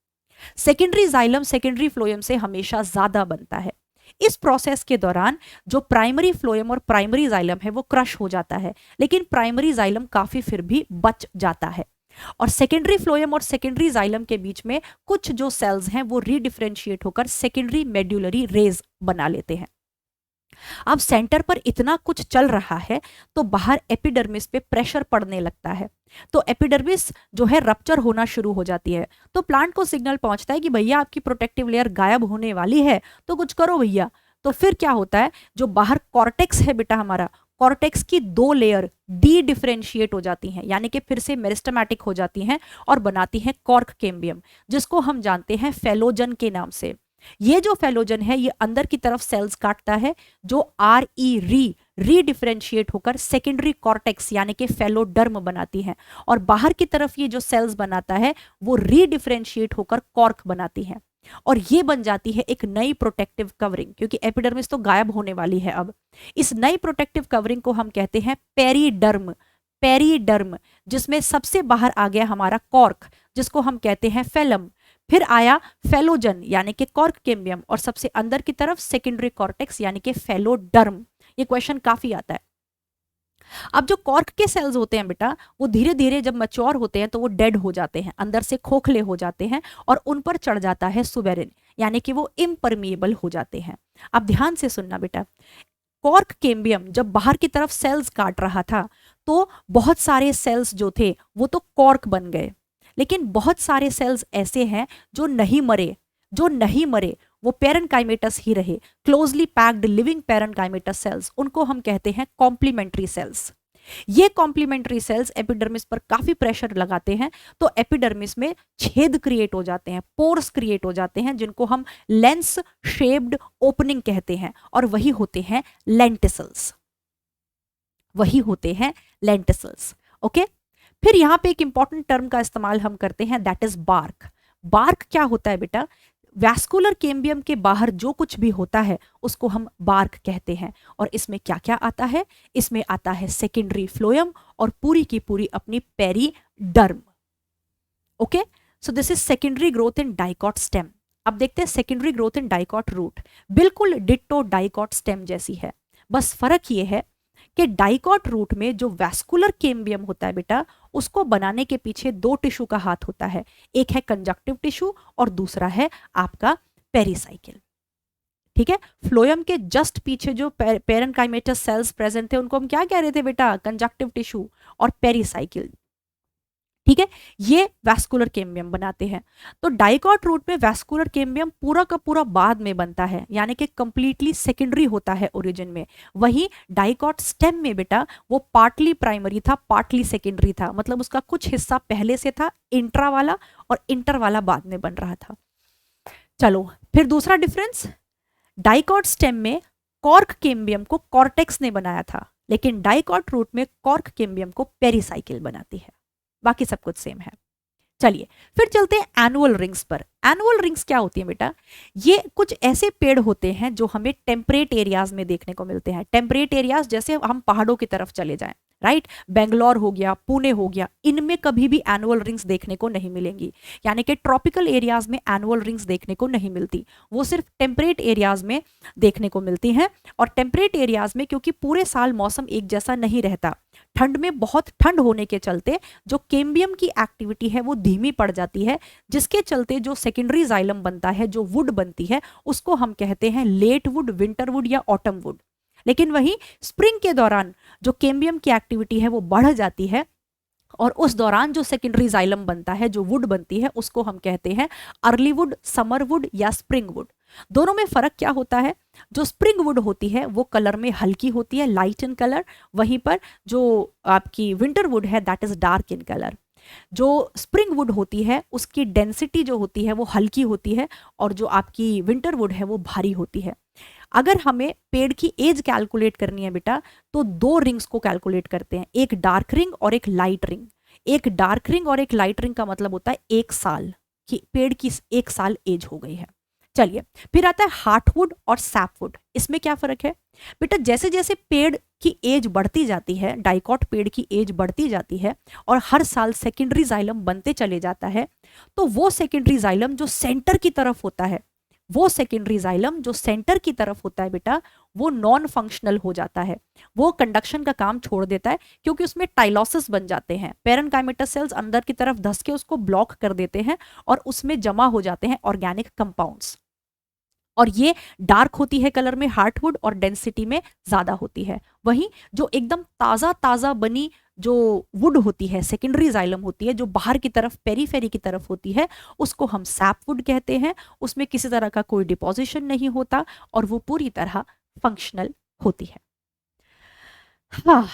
Secondary xylem secondary phloem से हमेशा ज्यादा बनता है। इस प्रोसेस के दौरान जो प्राइमरी फ्लोएम और प्राइमरी जाइलम है वो क्रश हो जाता है, लेकिन प्राइमरी जाइलम काफी फिर भी बच जाता है, और सेकेंडरी फ्लोएम और सेकेंडरी जाइलम के बीच में कुछ जो सेल्स हैं वो रीडिफरेंशिएट होकर सेकेंडरी मेड्युलरी रेज बना लेते हैं। अब सेंटर पर इतना कुछ चल रहा है तो बाहर एपिडर्मिस पे प्रेशर पड़ने लगता है, तो एपिडर्मिस जो है रप्चर होना शुरू हो जाती है। तो प्लांट को सिग्नल पहुंचता है कि भैया आपकी प्रोटेक्टिव लेयर गायब होने वाली है, तो कुछ करो भैया। तो फिर क्या होता है? जो बाहर कॉर्टेक्स है बेटा हमारा, कॉर्टेक्स की दो लेयर डी डिफरेंशिएट हो जाती हैं, यानी कि फिर से मेरिस्टेमेटिक हो जाती हैं और बनाती हैं कॉर्क केम्बियम, जिसको हम जानते हैं फेलोजन के नाम से। ये जो फेलोजन है ये अंदर की तरफ सेल्स काटता है, जो रीडिफरेंशिएट होकर सेकेंडरी कॉर्टेक्स यानी कि फेलोडर्म बनाती है, और बाहर की तरफ ये जो सेल्स बनाता है वो रीडिफरेंशिएट होकर कॉर्क बनाती है, और ये बन जाती है एक नई प्रोटेक्टिव कवरिंग, क्योंकि एपिडर्मिस तो गायब होने वाली है। अब इस नई प्रोटेक्टिव कवरिंग को हम कहते हैं पेरीडर्म। पेरीडर्म, जिसमें सबसे बाहर आ गया हमारा कॉर्क, जिसको हम कहते हैं फेलम, फिर आया फेलोजन यानी कि कॉर्क केम्बियम, और सबसे अंदर की तरफ सेकेंडरी कॉर्टेक्स यानी कि फेलोडर्म। ये क्वेश्चन काफी आता है। अब जो कॉर्क के सेल्स होते हैं बेटा, वो धीरे धीरे जब मैच्योर होते हैं तो वो डेड हो जाते हैं, अंदर से खोखले हो जाते हैं, और उन पर चढ़ जाता है सुबेरिन, यानी कि वो इम्परमिएबल हो जाते हैं। अब ध्यान से सुनना बेटा, कॉर्क केम्बियम जब बाहर की तरफ सेल्स काट रहा था तो बहुत सारे सेल्स जो थे वो तो कॉर्क बन गए, लेकिन बहुत सारे सेल्स ऐसे हैं जो नहीं मरे, वो पेरेन्काइमेटस ही रहे, क्लोजली पैक्ड लिविंग पेरेन्काइमेटस सेल्स, उनको हम कहते हैं कॉम्प्लीमेंट्री सेल्स। ये कॉम्प्लीमेंट्री सेल्स एपिडर्मिस पर काफी प्रेशर लगाते हैं तो एपिडर्मिस में छेद क्रिएट हो जाते हैं, पोर्स क्रिएट हो जाते हैं, जिनको हम लेंस शेप्ड ओपनिंग कहते हैं, और वही होते हैं लेंटिसल्स, ओके। फिर यहाँ पे एक इंपॉर्टेंट टर्म का इस्तेमाल हम करते हैं, दैट इज बार्क। बार्क क्या होता है बेटा? वैस्कुलर कैम्बियम के बाहर जो कुछ भी होता है उसको हम बार्क कहते हैं। और इसमें क्या क्या आता है? इसमें आता है सेकेंडरी फ्लोएम और पूरी की पूरी अपनी periderm, okay. So this is secondary growth in dicot stem. अब देखते हैं secondary growth in dicot root, बिल्कुल डिट्टो डाइकॉट स्टेम जैसी है, बस फर्क ये है कि डाइकॉट रूट में जो वैस्कुलर कैम्बियम होता है बेटा, उसको बनाने के पीछे दो टिश्यू का हाथ होता है, एक है कंजक्टिव टिश्यू और दूसरा है आपका पेरिसाइकिल, ठीक है। फ्लोएम के जस्ट पीछे जो पेरेन्काइमेटस सेल्स प्रेजेंट थे उनको हम क्या कह रहे थे बेटा? कंजक्टिव टिश्यू और पेरिसाइकिल, ठीक है। ये वैस्कुलर कैम्बियम बनाते हैं। तो डाइकॉट रूट में वैस्कुलर कैम्बियम पूरा का पूरा बाद में बनता है, यानी कि कंप्लीटली सेकेंडरी होता है ओरिजिन में। वहीं डाइकॉट स्टेम में बेटा वो पार्टली प्राइमरी था, पार्टली सेकेंडरी था, मतलब उसका कुछ हिस्सा पहले से था इंट्रा वाला और इंटर वाला बाद में बन रहा था। चलो फिर दूसरा डिफरेंस, डाइकॉट स्टेम में कॉर्क कैम्बियम को कॉर्टेक्स ने बनाया था, लेकिन डाइकॉट रूट में कॉर्क कैम्बियम को पेरिसाइकिल बनाती है, बाकी सब कुछ सेम है। चलिए फिर चलते हैं एनुअल रिंग्स पर। एनुअल रिंग्स क्या होती है बेटा? ये कुछ ऐसे पेड़ होते हैं जो हमें टेम्परेट एरियाज में देखने को मिलते हैं। टेम्परेट एरियाज जैसे हम पहाड़ों की तरफ चले जाएं, राइट, बेंगलोर हो गया, पुणे हो गया, इनमें कभी भी एनुअल रिंग्स देखने को नहीं मिलेंगी, यानी कि ट्रॉपिकल एरियाज में एनुअल रिंग्स देखने को नहीं मिलती, वो सिर्फ टेम्परेट एरियाज में देखने को मिलती हैं। और टेम्परेट एरियाज में क्योंकि पूरे साल मौसम एक जैसा नहीं रहता, ठंड में बहुत ठंड होने के चलते जो कैम्बियम की एक्टिविटी है वो धीमी पड़ जाती है, जिसके चलते जो सेकेंडरी जाइलम बनता है, जो वुड बनती है, उसको हम कहते हैं लेट वुड, विंटर वुड या ऑटम वुड। लेकिन वहीं स्प्रिंग के दौरान जो कैम्बियम की एक्टिविटी है वो बढ़ जाती है और उस दौरान जो सेकेंडरी जाइलम बनता है, जो वुड बनती है, उसको हम कहते हैं अर्ली वुड, समर वुड या स्प्रिंग वुड। दोनों में फर्क क्या होता है? जो स्प्रिंग वुड होती है वो कलर में हल्की होती है, लाइट इन कलर, वहीं पर जो आपकी विंटर वुड है that is dark in colour. जो स्प्रिंग वुड होती है उसकी डेंसिटी जो होती है वो हल्की होती है और जो आपकी विंटर वुड है वो भारी होती है। अगर हमें पेड़ की एज कैलकुलेट करनी है बेटा तो दो रिंग्स को कैलकुलेट करते हैं, एक डार्क रिंग और एक लाइट रिंग। एक डार्क रिंग और एक लाइट रिंग का मतलब होता है एक साल कि पेड़ की एक साल एज हो गई है। चलिए फिर आता है हार्टवुड और सैपवुड। इसमें क्या फर्क है बेटा? जैसे जैसे पेड़ की एज बढ़ती जाती है, डाइकॉट पेड़ की एज बढ़ती जाती है और हर साल सेकेंडरी जाइलम बनते चले जाता है, तो वो सेकेंडरी जाइलम जो सेंटर की तरफ होता है, वो सेकेंडरी जाइलम जो सेंटर की तरफ होता है बेटा, वो नॉन फंक्शनल हो जाता है, वो कंडक्शन का काम छोड़ देता है, क्योंकि उसमें टाइलोसिस बन जाते हैं, पेरेन्काइमेटस सेल्स अंदर की तरफ धस के उसको ब्लॉक कर देते हैं और उसमें जमा हो जाते हैं ऑर्गेनिक कंपाउंड्स। और ये डार्क होती है कलर में हार्टवुड और डेंसिटी में ज्यादा होती है। वहीं जो एकदम ताजा ताजा बनी जो वुड होती है, सेकेंडरी जाइलम होती है, जो बाहर की तरफ पेरीफेरी की तरफ होती है, उसको हम सैपवुड कहते हैं। उसमें किसी तरह का कोई डिपोजिशन नहीं होता और वो पूरी तरह फंक्शनल होती है। हाँ,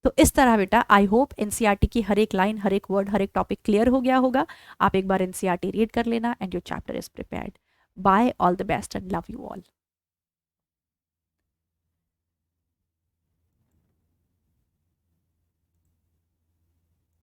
तो इस तरह बेटा आई होप एनसीईआरटी की हर एक लाइन, हर एक वर्ड, हर एक टॉपिक क्लियर हो गया होगा। आप एक बार एनसीईआरटी रीड कर लेना and your chapter is prepared. Bye, all the best and love you all.